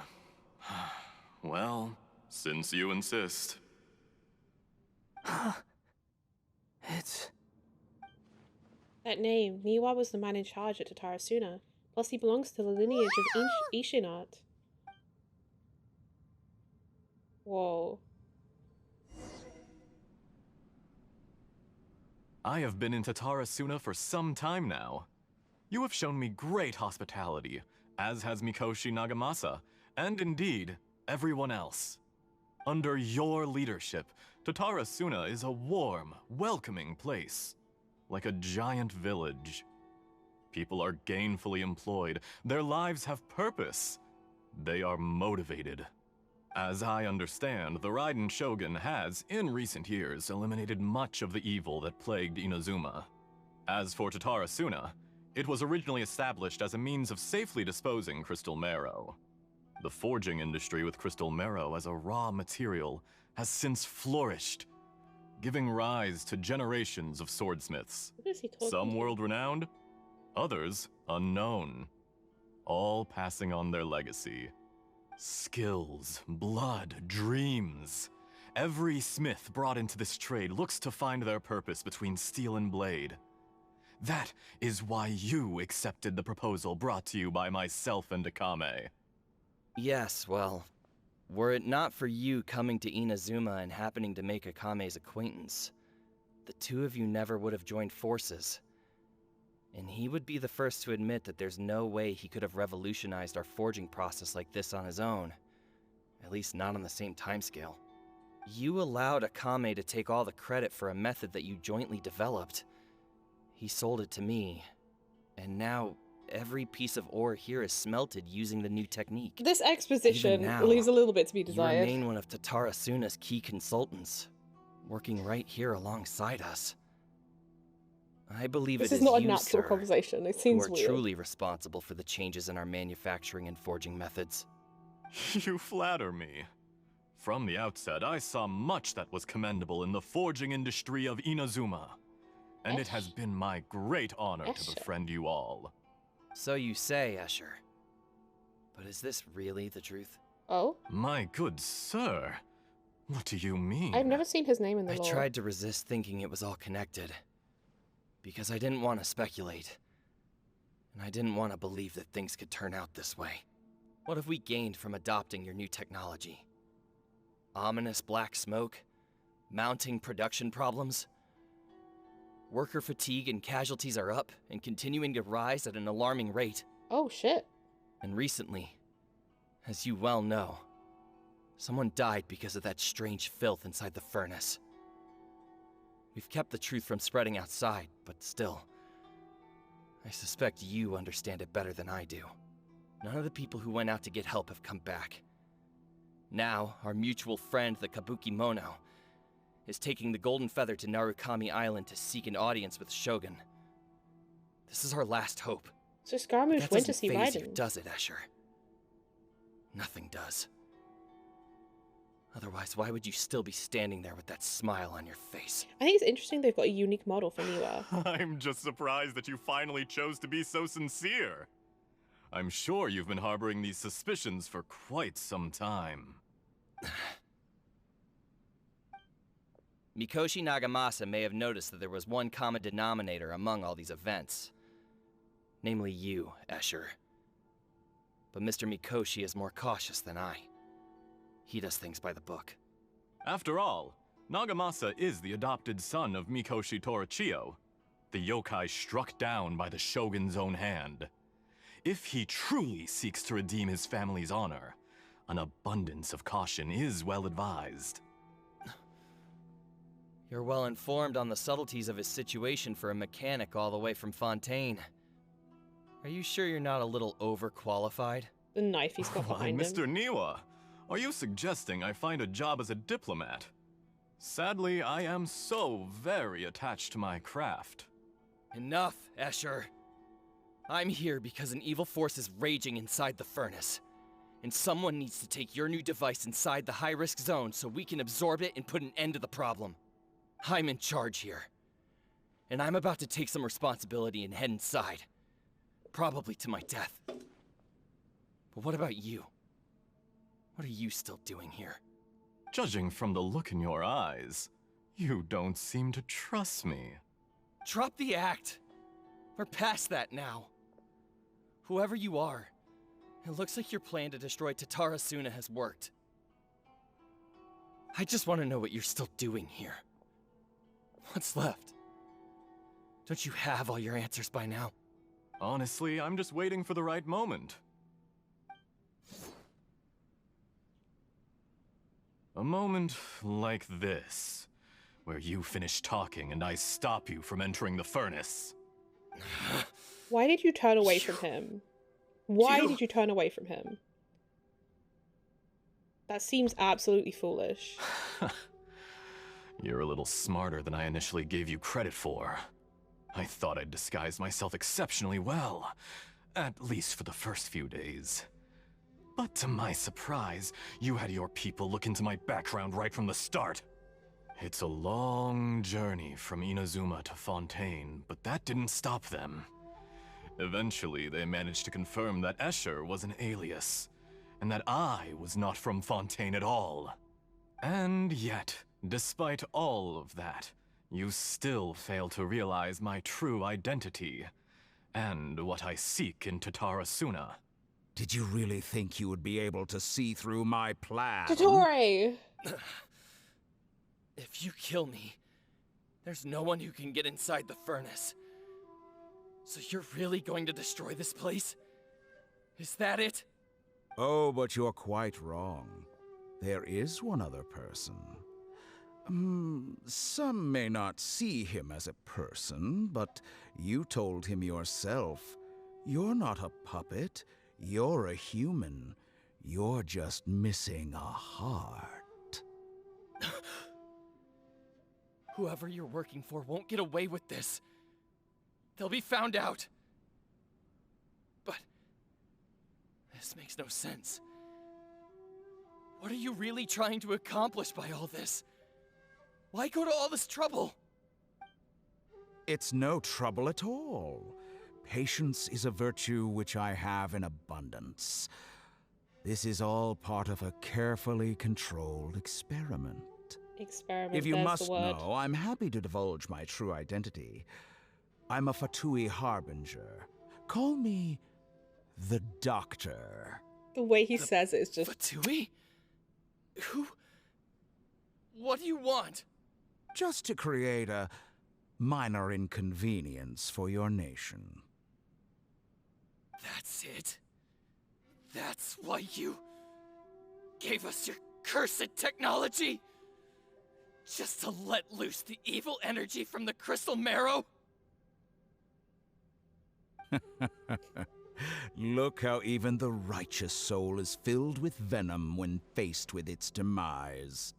Well, since you insist. It's... That name, Niwa was the man in charge at Tatara Suna. Plus, he belongs to the lineage of Ishinat. Whoa. I have been in Tatara Suna for some time now. You have shown me great hospitality, as has Mikoshi Nagamasa, and indeed, everyone else. Under your leadership, Tatara Suna is a warm, welcoming place. Like a giant village. People are gainfully employed. Their lives have purpose. They are motivated. As I understand, the Raiden Shogun has, in recent years, eliminated much of the evil that plagued Inazuma. As for Tatara Suna, it was originally established as a means of safely disposing crystal marrow. The forging industry with crystal marrow as a raw material has since flourished, giving rise to generations of swordsmiths. What is he talking Some to? world-renowned, others unknown, all passing on their legacy. Skills, blood, dreams. Every smith brought into this trade looks to find their purpose between steel and blade. That is why you accepted the proposal brought to you by myself and Akame. Yes, well, were it not for you coming to Inazuma and happening to make Akame's acquaintance, the two of you never would have joined forces. And he would be the first to admit that there's no way he could have revolutionized our forging process like this on his own. At least not on the same timescale. You allowed Akame to take all the credit for a method that you jointly developed. He sold it to me, and now every piece of ore here is smelted using the new technique. This exposition Even now, leaves a little bit to be You desired. remain one of Tatara Suna's key consultants, working right here alongside us. I believe This it is not a you, natural sir, conversation. It who seems are weird. truly responsible for the changes in our manufacturing and forging methods. You flatter me. From the outset, I saw much that was commendable in the forging industry of Inazuma. And it has been my great honor to Escher. befriend you all. So you say, Escher. But is this really the truth? Oh? My good sir, what do you mean? I've never seen his name in the I lore. tried to resist thinking it was all connected. Because I didn't want to speculate. And I didn't want to believe that things could turn out this way. What have we gained from adopting your new technology? Ominous black smoke? Mounting production problems? Worker fatigue and casualties are up and continuing to rise at an alarming rate. Oh, shit. And recently, as you well know, someone died because of that strange filth inside the furnace. We've kept the truth from spreading outside, but still, I suspect you understand it better than I do. None of the people who went out to get help have come back. Now, our mutual friend, the Kabuki Mono, is taking the Golden Feather to Narukami Island to seek an audience with Shogun. This is our last hope. So Scaramouche went to see faze you, Raiden. does it, Escher? Nothing does. Otherwise, why would you still be standing there with that smile on your face? I think it's interesting they've got a unique model for Niwa. I'm just surprised that you finally chose to be so sincere. I'm sure you've been harboring these suspicions for quite some time. Mikoshi Nagamasa may have noticed that there was one common denominator among all these events. Namely you, Escher. But Mr. Mikoshi is more cautious than I. He does things by the book. After all, Nagamasa is the adopted son of Mikoshi Torichio, the yokai struck down by the Shogun's own hand. If he truly seeks to redeem his family's honor, an abundance of caution is well advised. You're well informed on the subtleties of his situation for a mechanic all the way from Fontaine. Are you sure you're not a little overqualified? The knife he's got Why, behind him. Mr. Niwa, are you suggesting I find a job as a diplomat? Sadly, I am so very attached to my craft. Enough, Escher. I'm here because an evil force is raging inside the furnace. And someone needs to take your new device inside the high-risk zone so we can absorb it and put an end to the problem. I'm in charge here. And I'm about to take some responsibility and head inside. Probably to my death. But what about you? What are you still doing here? Judging from the look in your eyes, you don't seem to trust me. Drop the act. We're past that now. Whoever you are, it looks like your plan to destroy Tatarasuna has worked. I just want to know what you're still doing here. What's left? Don't you have all your answers by now? Honestly, I'm just waiting for the right moment. A moment like this, where you finish talking and I stop you from entering the furnace. Why did you turn away from him? Why did you turn away from him? That seems absolutely foolish. You're a little smarter than I initially gave you credit for. I thought I'd disguised myself exceptionally well, at least for the first few days. But to my surprise, you had your people look into my background right from the start. It's a long journey from Inazuma to Fontaine, but that didn't stop them. Eventually, they managed to confirm that Escher was an alias, and that I was not from Fontaine at all. And yet, despite all of that, you still fail to realize my true identity, and what I seek in Tatarasuna. Did you really think you would be able to see through my plan? Totore! If you kill me, there's no one who can get inside the furnace. So you're really going to destroy this place? Is that it? Oh, but you're quite wrong. There is one other person. Some may not see him as a person, but you told him yourself. You're not a puppet. You're a human. You're just missing a heart. Whoever you're working for won't get away with this. They'll be found out. But this makes no sense. What are you really trying to accomplish by all this? Why go to all this trouble? It's no trouble at all. Patience is a virtue which I have in abundance. This is all part of a carefully controlled experiment. Experiment, If you there's must the word. know, I'm happy to divulge my true identity. I'm a Fatui Harbinger. Call me the Doctor. The way he says it is just... Fatui? Who? What do you want? Just to create a minor inconvenience for your nation. That's it? That's why you gave us your cursed technology? Just to let loose the evil energy from the crystal marrow? Look how even the righteous soul is filled with venom when faced with its demise.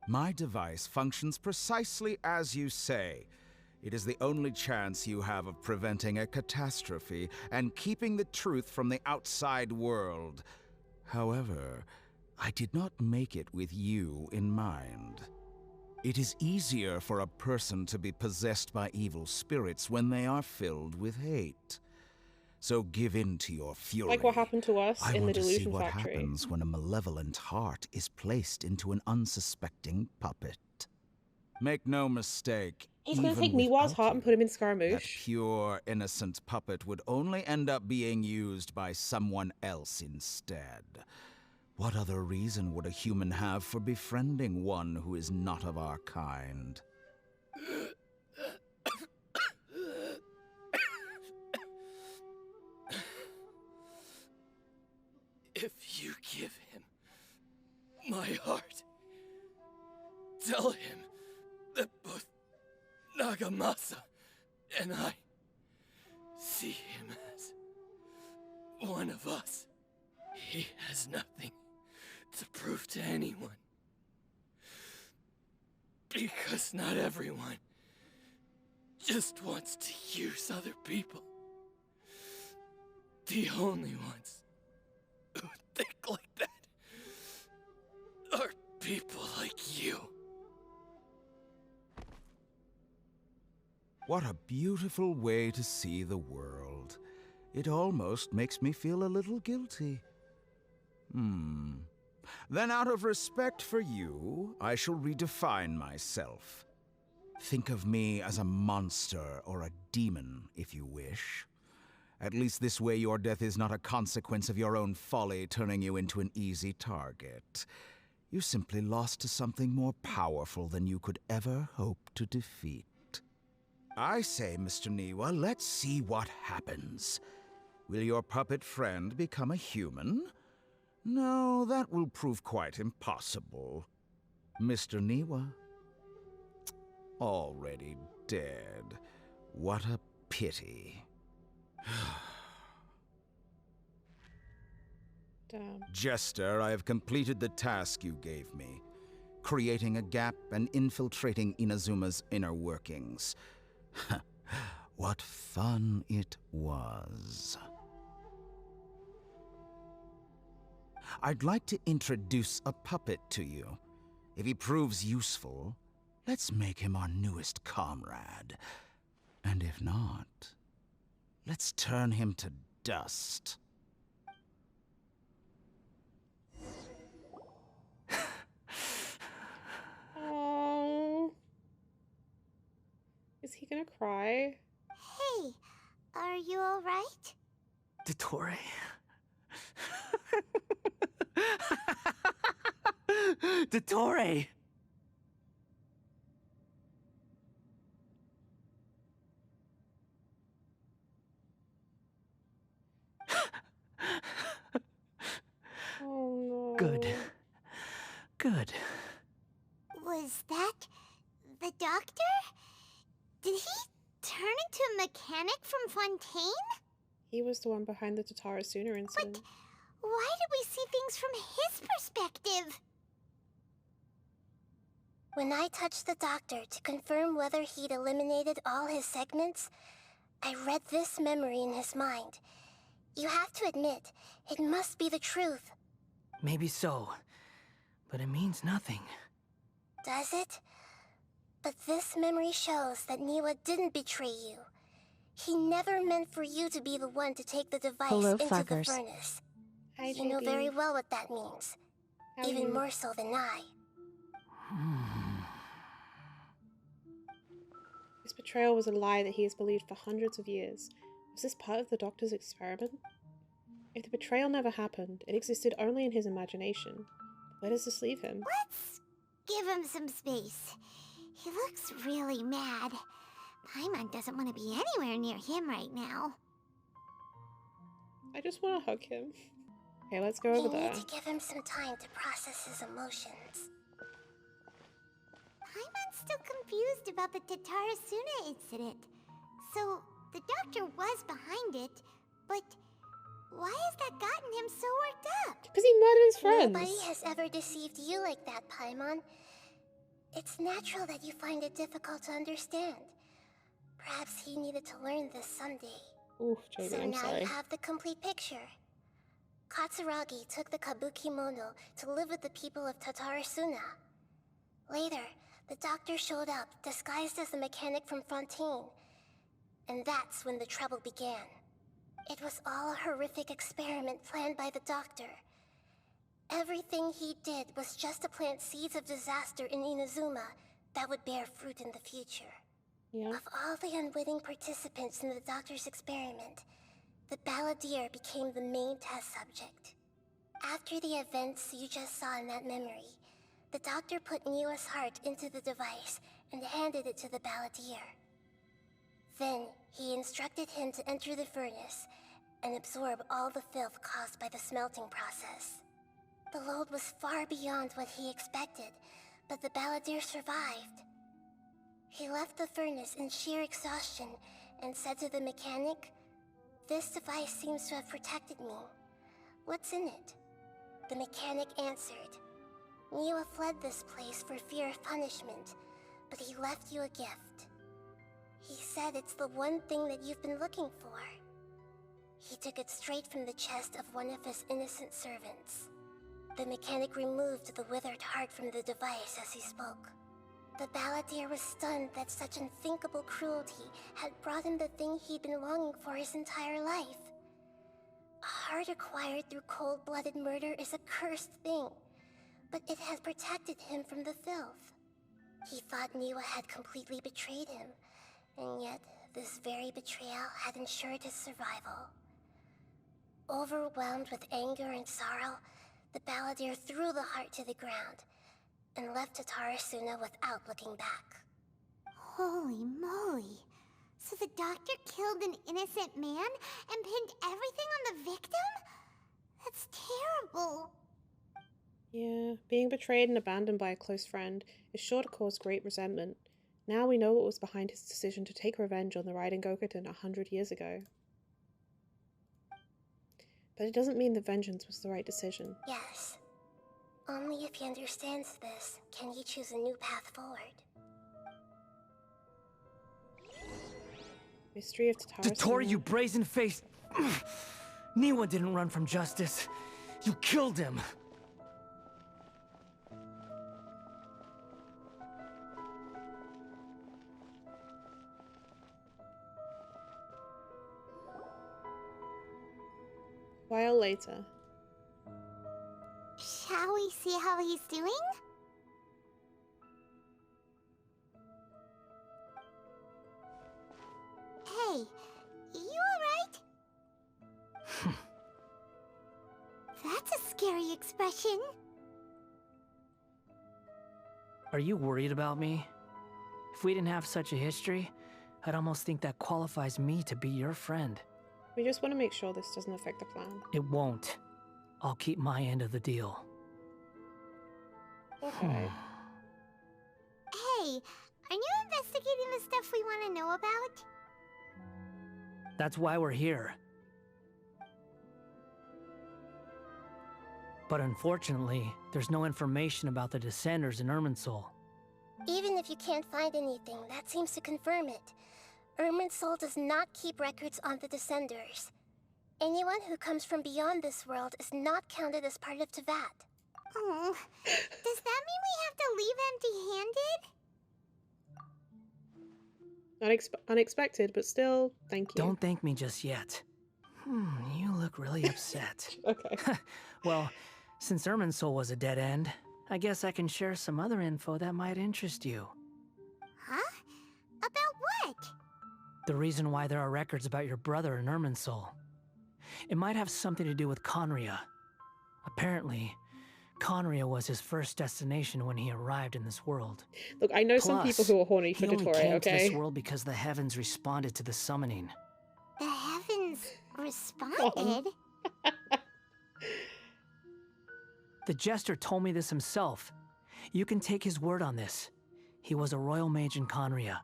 My device functions precisely as you say. It is the only chance you have of preventing a catastrophe and keeping the truth from the outside world. However, I did not make it with you in mind. It is easier for a person to be possessed by evil spirits when they are filled with hate. So give in to your fury. Like what happened to us I in the want to see Delusion what Factory. happens when a malevolent heart is placed into an unsuspecting puppet. Make no mistake, He's gonna even take Miwa's without heart and you, put him in that Scaramouche. pure, innocent puppet would only end up being used by someone else instead. What other reason would a human have for befriending one who is not of our kind? If you give him my heart, tell him that both Nagamasa and I see him as one of us. He has nothing to prove to anyone. Because not everyone just wants to use other people. The only ones who think like that are people like you. What a beautiful way to see the world. It almost makes me feel a little guilty. Then out of respect for you, I shall redefine myself. Think of me as a monster or a demon, if you wish. At least this way your death is not a consequence of your own folly turning you into an easy target. You simply lost to something more powerful than you could ever hope to defeat. I say, Mr. Niwa, let's see what happens. Will your puppet friend become a human? No, that will prove quite impossible. Mr. Niwa? Already dead. What a pity. Damn. Jester, I have completed the task you gave me. Creating a gap and infiltrating Inazuma's inner workings. What fun it was. I'd like to introduce a puppet to you. If he proves useful, let's make him our newest comrade. And if not, let's turn him to dust. Oh. Is he gonna cry? Hey, are you alright? Dottore? Dottore! Oh no. Good. Good. Was that the doctor? Did he turn into a mechanic from Fontaine? He was the one behind the Tatara Suna incident. Why did we see things from his perspective? When I touched the doctor to confirm whether he'd eliminated all his segments, I read this memory in his mind. You have to admit, it must be the truth. Maybe so, but it means nothing. Does it? But this memory shows that Niwa didn't betray you. He never meant for you to be the one to take the device Hello, into fuckers. the furnace. Hi, You know JB. very well what that means. How are Even you? more so than I. His betrayal was a lie that he has believed for hundreds of years. Was this part of the Doctor's experiment? If the betrayal never happened, it existed only in his imagination. Where does this leave him? Let's give him some space. He looks really mad. Paimon doesn't want to be anywhere near him right now. I just want to hug him. Okay, let's go We over there. need to give him some time to process his emotions. Paimon's still confused about the Tatarasuna incident. So, the doctor was behind it, but why has that gotten him so worked up? Because he murdered his friends. Nobody has ever deceived you like that, Paimon. It's natural that you find it difficult to understand. Perhaps he needed to learn this someday. Oof, JB, So I'm now sorry. you have the complete picture. Katsuragi took the Kabuki Mono to live with the people of Tatarasuna. Later, the doctor showed up, disguised as the mechanic from Fontaine. And that's when the trouble began. It was all a horrific experiment planned by the doctor. Everything he did was just to plant seeds of disaster in Inazuma that would bear fruit in the future. Yeah. Of all the unwitting participants in the doctor's experiment, the balladeer became the main test subject. After the events you just saw in that memory, the doctor put Niwa's heart into the device and handed it to the balladeer. Then, he instructed him to enter the furnace and absorb all the filth caused by the smelting process. The load was far beyond what he expected, but the balladeer survived. He left the furnace in sheer exhaustion and said to the mechanic, "This device seems to have protected me. What's in it?" The mechanic answered, "Niwa fled this place for fear of punishment, but he left you a gift. He said it's the one thing that you've been looking for." He took it straight from the chest of one of his innocent servants. The mechanic removed the withered heart from the device as he spoke. The balladeer was stunned that such unthinkable cruelty had brought him the thing he'd been longing for his entire life. A heart acquired through cold-blooded murder is a cursed thing, but it has protected him from the filth. He thought Niwa had completely betrayed him, and yet this very betrayal had ensured his survival. Overwhelmed with anger and sorrow, the balladeer threw the heart to the ground and left Tatarasuna without looking back. Holy moly. So the doctor killed an innocent man and pinned everything on the victim? That's terrible. Yeah, being betrayed and abandoned by a close friend is sure to cause great resentment. Now we know what was behind his decision to take revenge on the Raiden Gokuton 100 years ago. But it doesn't mean that vengeance was the right decision. Yes. Only if he understands this can he choose a new path forward. Mystery of Tatarasuna. Tatori, you brazen-faced... Niwa didn't run from justice. You killed him. A while later. Shall we see how he's doing? Hey, you alright? That's a scary expression. Are you worried about me? If we didn't have such a history, I'd almost think that qualifies me to be your friend. We just want to make sure this doesn't affect the plan. It won't. I'll keep my end of the deal. Okay. Hey, are you investigating the stuff we want to know about? That's why we're here. But unfortunately, there's no information about the Descenders in Irminsul. Even if you can't find anything, that seems to confirm it. Irminsul does not keep records on the Descenders. Anyone who comes from beyond this world is not counted as part of Tevat. Oh, does that mean we have to leave empty-handed? Unexpected, but still, thank you. Don't thank me just yet. You look really upset. Okay. Well, since Irminsul was a dead end, I guess I can share some other info that might interest you. Huh? About what? The reason why there are records about your brother in Irminsul. It might have something to do with Conria. Apparently, Conria was his first destination when he arrived in this world. Look, I know some people Plus, who are horny he for only Dottore, came to okay? this world because the heavens responded to the summoning. The heavens responded? The jester told me this himself. You can take his word on this. He was a royal mage in Conria,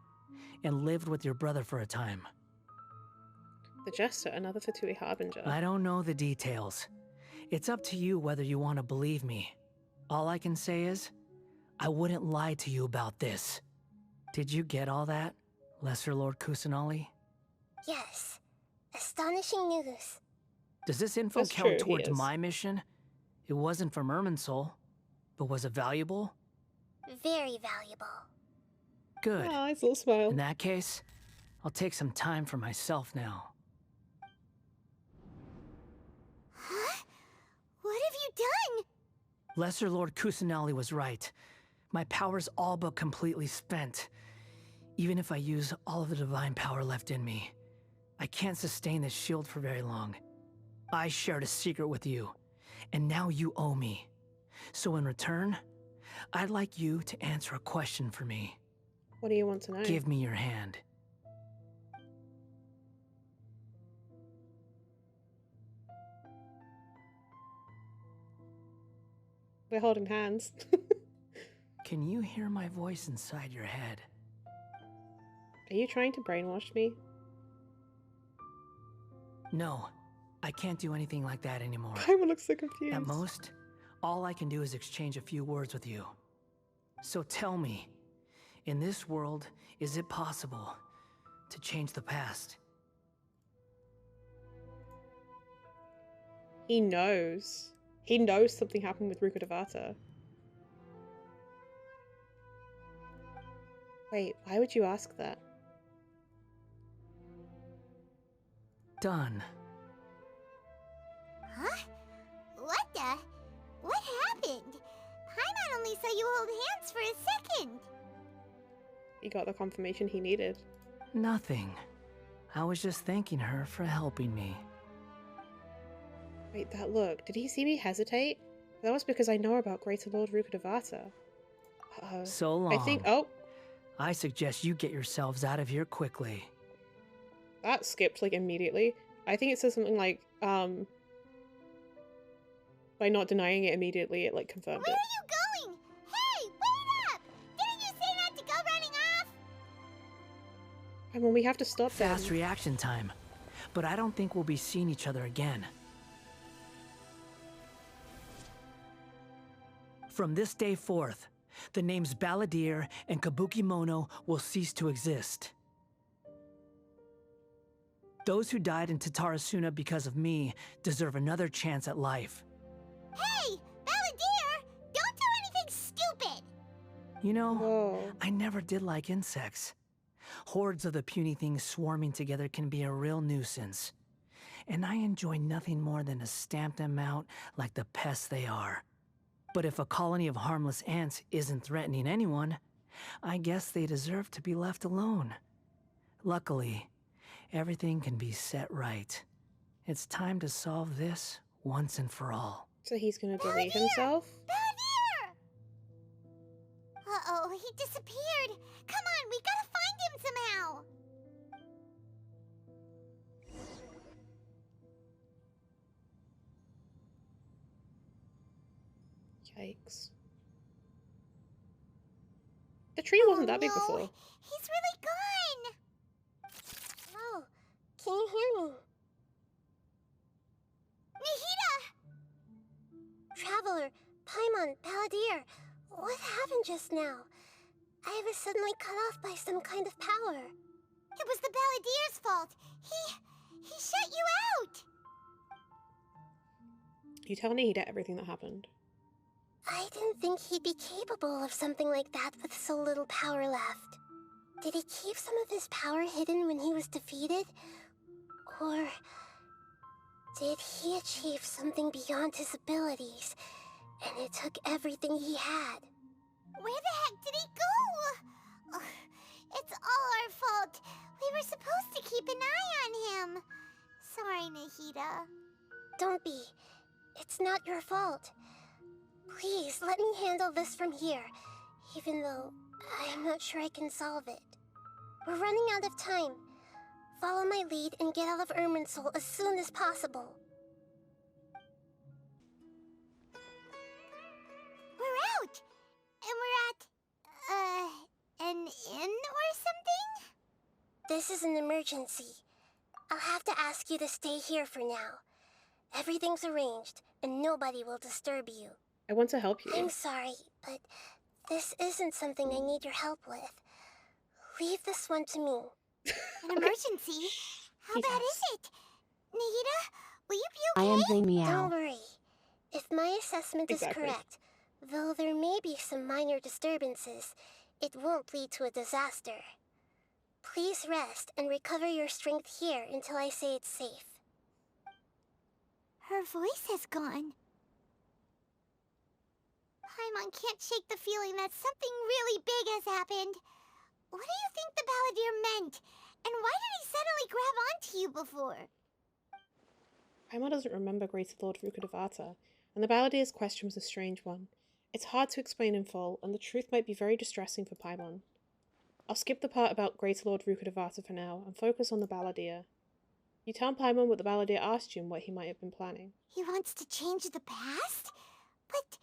and lived with your brother for a time. The Jester, another Fatui Harbinger. I don't know the details. It's up to you whether you want to believe me. All I can say is, I wouldn't lie to you about this. Did you get all that, Lesser Lord Kusanali? Yes. Astonishing news. Does this info That's count true, he towards is. my mission? It wasn't from irminsul, but was it valuable? Very valuable. Good. Oh, nice little smile. In that case, I'll take some time for myself now. Huh? What have you done? Lesser Lord Kusanali was right. My power's all but completely spent. Even if I use all of the divine power left in me, I can't sustain this shield for very long. I shared a secret with you, and now you owe me. So in return, I'd like you to answer a question for me. What do you want to know? Give me your hand. We're holding hands. Can you hear my voice inside your head? Are you trying to brainwash me? No, I can't do anything like that anymore. Paimon looks so confused. At most, all I can do is exchange a few words with you. So tell me, in this world, is it possible to change the past? He knows. He knows something happened with Rukkhadevata. Wait, why would you ask that? Done. Huh? What happened? Paimon only saw you hold hands for a second. He got the confirmation he needed. Nothing. I was just thanking her for helping me. Wait, that look. Did he see me hesitate? That was because I know about Greater Lord Rukkhadevata. So long. I think. Oh, I suggest you get yourselves out of here quickly. that skipped like immediately. I think it says something like, by not denying it immediately, it like confirmed Where it. are you going? Hey, wait up! Didn't you say not to go running off? I mean, we have to stop them. Fast reaction time. But I don't think we'll be seeing each other again. From this day forth, the names Balladeer and Kabukimono will cease to exist. Those who died in Tatarasuna because of me deserve another chance at life. Hey, Balladeer! Don't do anything stupid! You know, Whoa. I never did like insects. Hordes of the puny things swarming together can be a real nuisance. And I enjoy nothing more than to stamp them out like the pests they are. But if a colony of harmless ants isn't threatening anyone, I guess they deserve to be left alone. Luckily, everything can be set right. It's time to solve this once and for all. So he's gonna delete Balladeer! himself? Balladeer! Uh-oh, he disappeared. Come on, we gotta find him somehow. Yikes. The tree wasn't that big no. before. He's really gone. Oh, can you hear me? Nahida! Traveler, Paimon, Balladeer, what happened just now? I was suddenly cut off by some kind of power. It was the Balladeer's fault. He shut you out. You tell Nahida everything that happened. I didn't think he'd be capable of something like that with so little power left. Did he keep some of his power hidden when he was defeated? Or did he achieve something beyond his abilities, and it took everything he had? Where the heck did he go? Ugh, it's all our fault. We were supposed to keep an eye on him. Sorry, Nahida. Don't be. It's not your fault. Please, let me handle this from here, even though I'm not sure I can solve it. We're running out of time. Follow my lead and get out of Irminsul as soon as possible. We're out! And we're at, an inn or something? This is an emergency. I'll have to ask you to stay here for now. Everything's arranged, and nobody will disturb you. I want to help you. I'm sorry, but this isn't something I need your help with. Leave this one to me. An emergency? How bad is it? Nahida, will you be okay? I am the meow. Don't worry. If my assessment is correct, though there may be some minor disturbances, it won't lead to a disaster. Please rest and recover your strength here until I say it's safe. Her voice has gone. Paimon can't shake the feeling that something really big has happened. What do you think the balladeer meant? And why did he suddenly grab onto you before? Paimon doesn't remember Greater Lord Rukkhadevata, and the balladeer's question was a strange one. It's hard to explain in full, and the truth might be very distressing for Paimon. I'll skip the part about Greater Lord Rukkhadevata for now, and focus on the balladeer. You tell Paimon what the balladeer asked you and what he might have been planning. He wants to change the past? But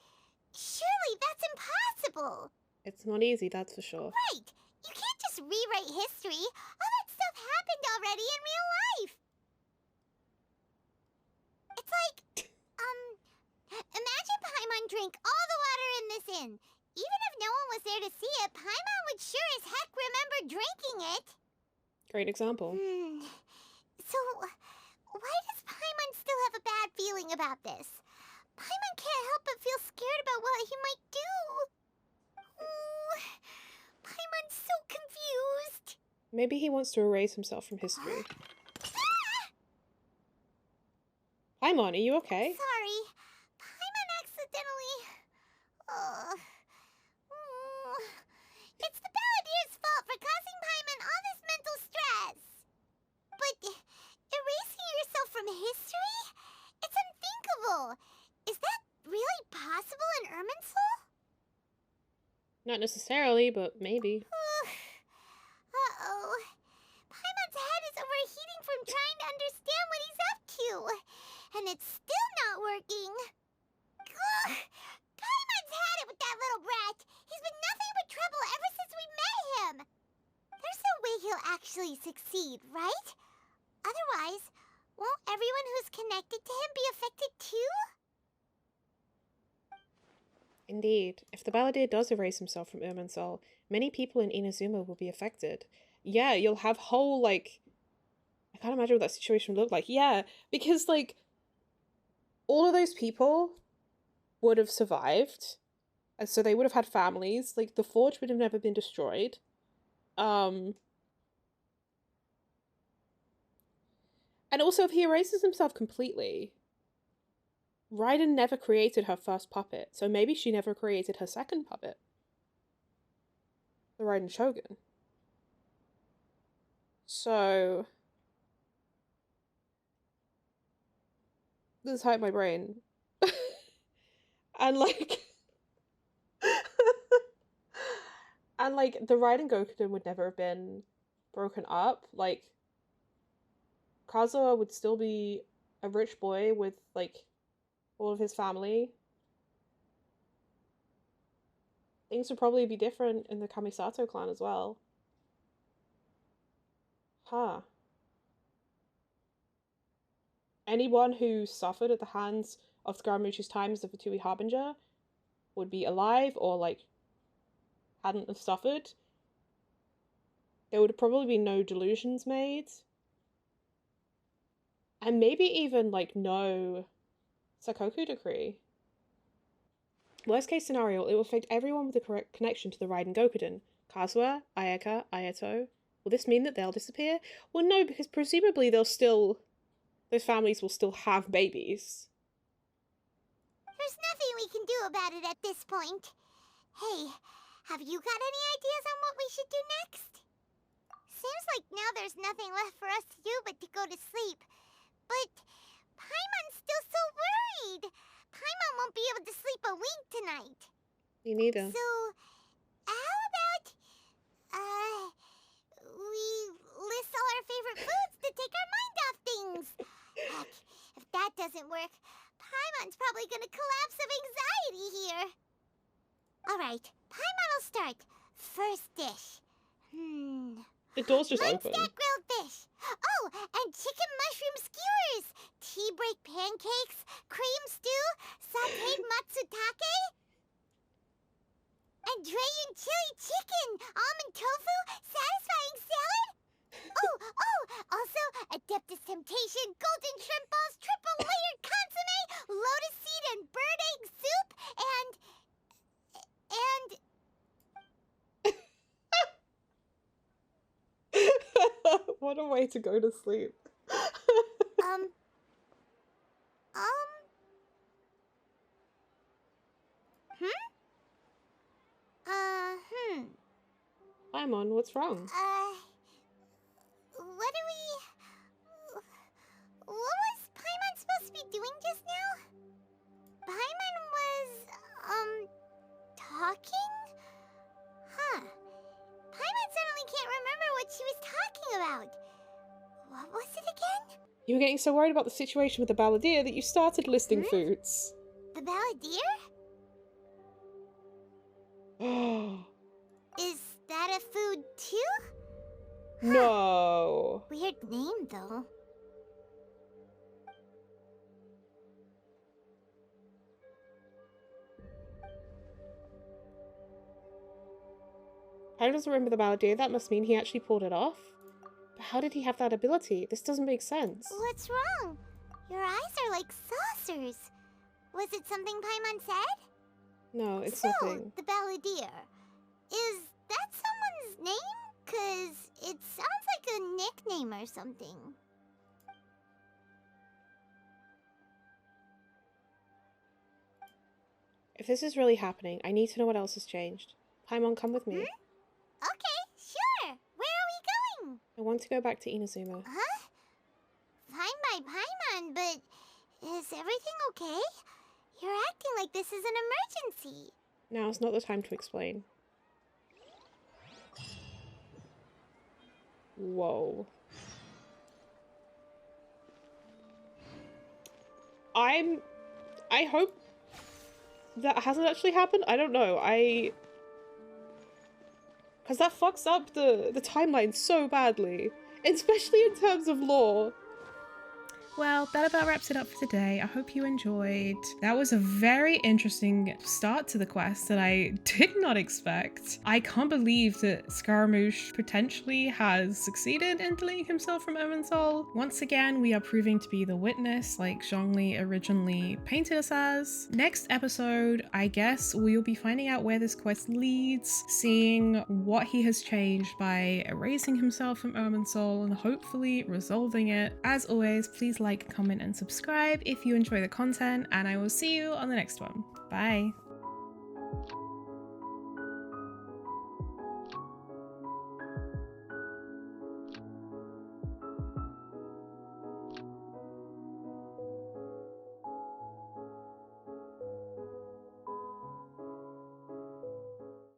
surely that's impossible! It's not easy, that's for sure. Right! You can't just rewrite history! All that stuff happened already in real life! It's like, imagine Paimon drank all the water in this inn. Even if no one was there to see it, Paimon would sure as heck remember drinking it. Great example. So, why does Paimon still have a bad feeling about this? Paimon can't help but feel scared about what he might do. Paimon's so confused. Maybe he wants to erase himself from history. Paimon, are you okay? Sorry. Paimon accidentally... It's the balladeer's fault for causing Paimon all this mental stress. But erasing yourself from history? It's unthinkable. Is that really possible in Irminsul? Not necessarily, but maybe. Uh-oh. Paimon's head is overheating from trying to understand what he's up to. And it's still not working. Ugh. Paimon's had it with that little brat. He's been nothing but trouble ever since we met him. There's no way he'll actually succeed, right? Otherwise, won't everyone who's connected to him be affected too? Indeed, if the balladeer does erase himself from Irminsul, many people in Inazuma will be affected. Yeah, you'll have whole, like... I can't imagine what that situation would look like. Yeah, because, like, all of those people would have survived, and so they would have had families. Like, the forge would have never been destroyed. And also, if he erases himself completely, Raiden never created her first puppet, so maybe she never created her second puppet. The Raiden Shogun. So... this hurt my brain. And like... and like, the Raiden Gokuden would never have been broken up. Like, Kazuha would still be a rich boy with, like, all of his family. Things would probably be different in the Kamisato clan as well. Huh. Anyone who suffered at the hands of Scaramouche's time as the Fatui Harbinger would be alive, or, like, hadn't have suffered. There would probably be no delusions made. And maybe even, like, no Sakoku decree. Worst case scenario, it will affect everyone with a correct connection to the Raiden Gokuden. Kazuha, Ayaka, Ayato. Will this mean that they'll disappear? Well, no, because presumably they'll still... those families will still have babies. There's nothing we can do about it at this point. Hey, have you got any ideas on what we should do next? Seems like now there's nothing left for us to do but to go to sleep. But Paimon's still so worried. Paimon won't be able to sleep a wink tonight. Me neither. So, how about, we list all our favorite foods to take our mind off things? Heck, if that doesn't work, Paimon's probably gonna collapse of anxiety here. Alright, Paimon will start. First dish. The door's just Mine's open. got grilled fish. Oh, and chicken mushroom skewers, tea break pancakes, cream stew, sauteed matsutake, and Dragon chili chicken, almond tofu, satisfying salad. Also Adeptus Temptation, golden shrimp balls, triple layered consomme, lotus seed and bird egg soup, and What a way to go to sleep. Paimon, what's wrong? What was Paimon supposed to be doing just now? Paimon was, talking? Huh. Paimon suddenly can't remember what she was talking about. What was it again? You were getting so worried about the situation with the balladeer that you started listing foods. The balladeer? Is that a food too? No. Weird name though. Paimon doesn't remember the balladeer. That must mean he actually pulled it off. But how did he have that ability? This doesn't make sense. What's wrong? Your eyes are like saucers. Was it something Paimon said? No, it's So, nothing. the balladeer. Is that someone's name? 'Cause it sounds like a nickname or something. If this is really happening, I need to know what else has changed. Paimon, come with me. Okay, sure. Where are we going? I want to go back to Inazuma. Huh? Fine by Paimon, but is everything okay? You're acting like this is an emergency. Now's not the time to explain. Whoa. I hope that hasn't actually happened. I don't know. Because that fucks up the timeline so badly. Especially in terms of lore. Well, that about wraps it up for today. I hope you enjoyed. That was a very interesting start to the quest that I did not expect. I can't believe that Scaramouche potentially has succeeded in deleting himself from Irminsul. Once again, we are proving to be the witness like Zhongli originally painted us as. Next episode, I guess we'll be finding out where this quest leads, seeing what he has changed by erasing himself from Irminsul and hopefully resolving it. As always, please like, comment, and subscribe if you enjoy the content, and I will see you on the next one. Bye!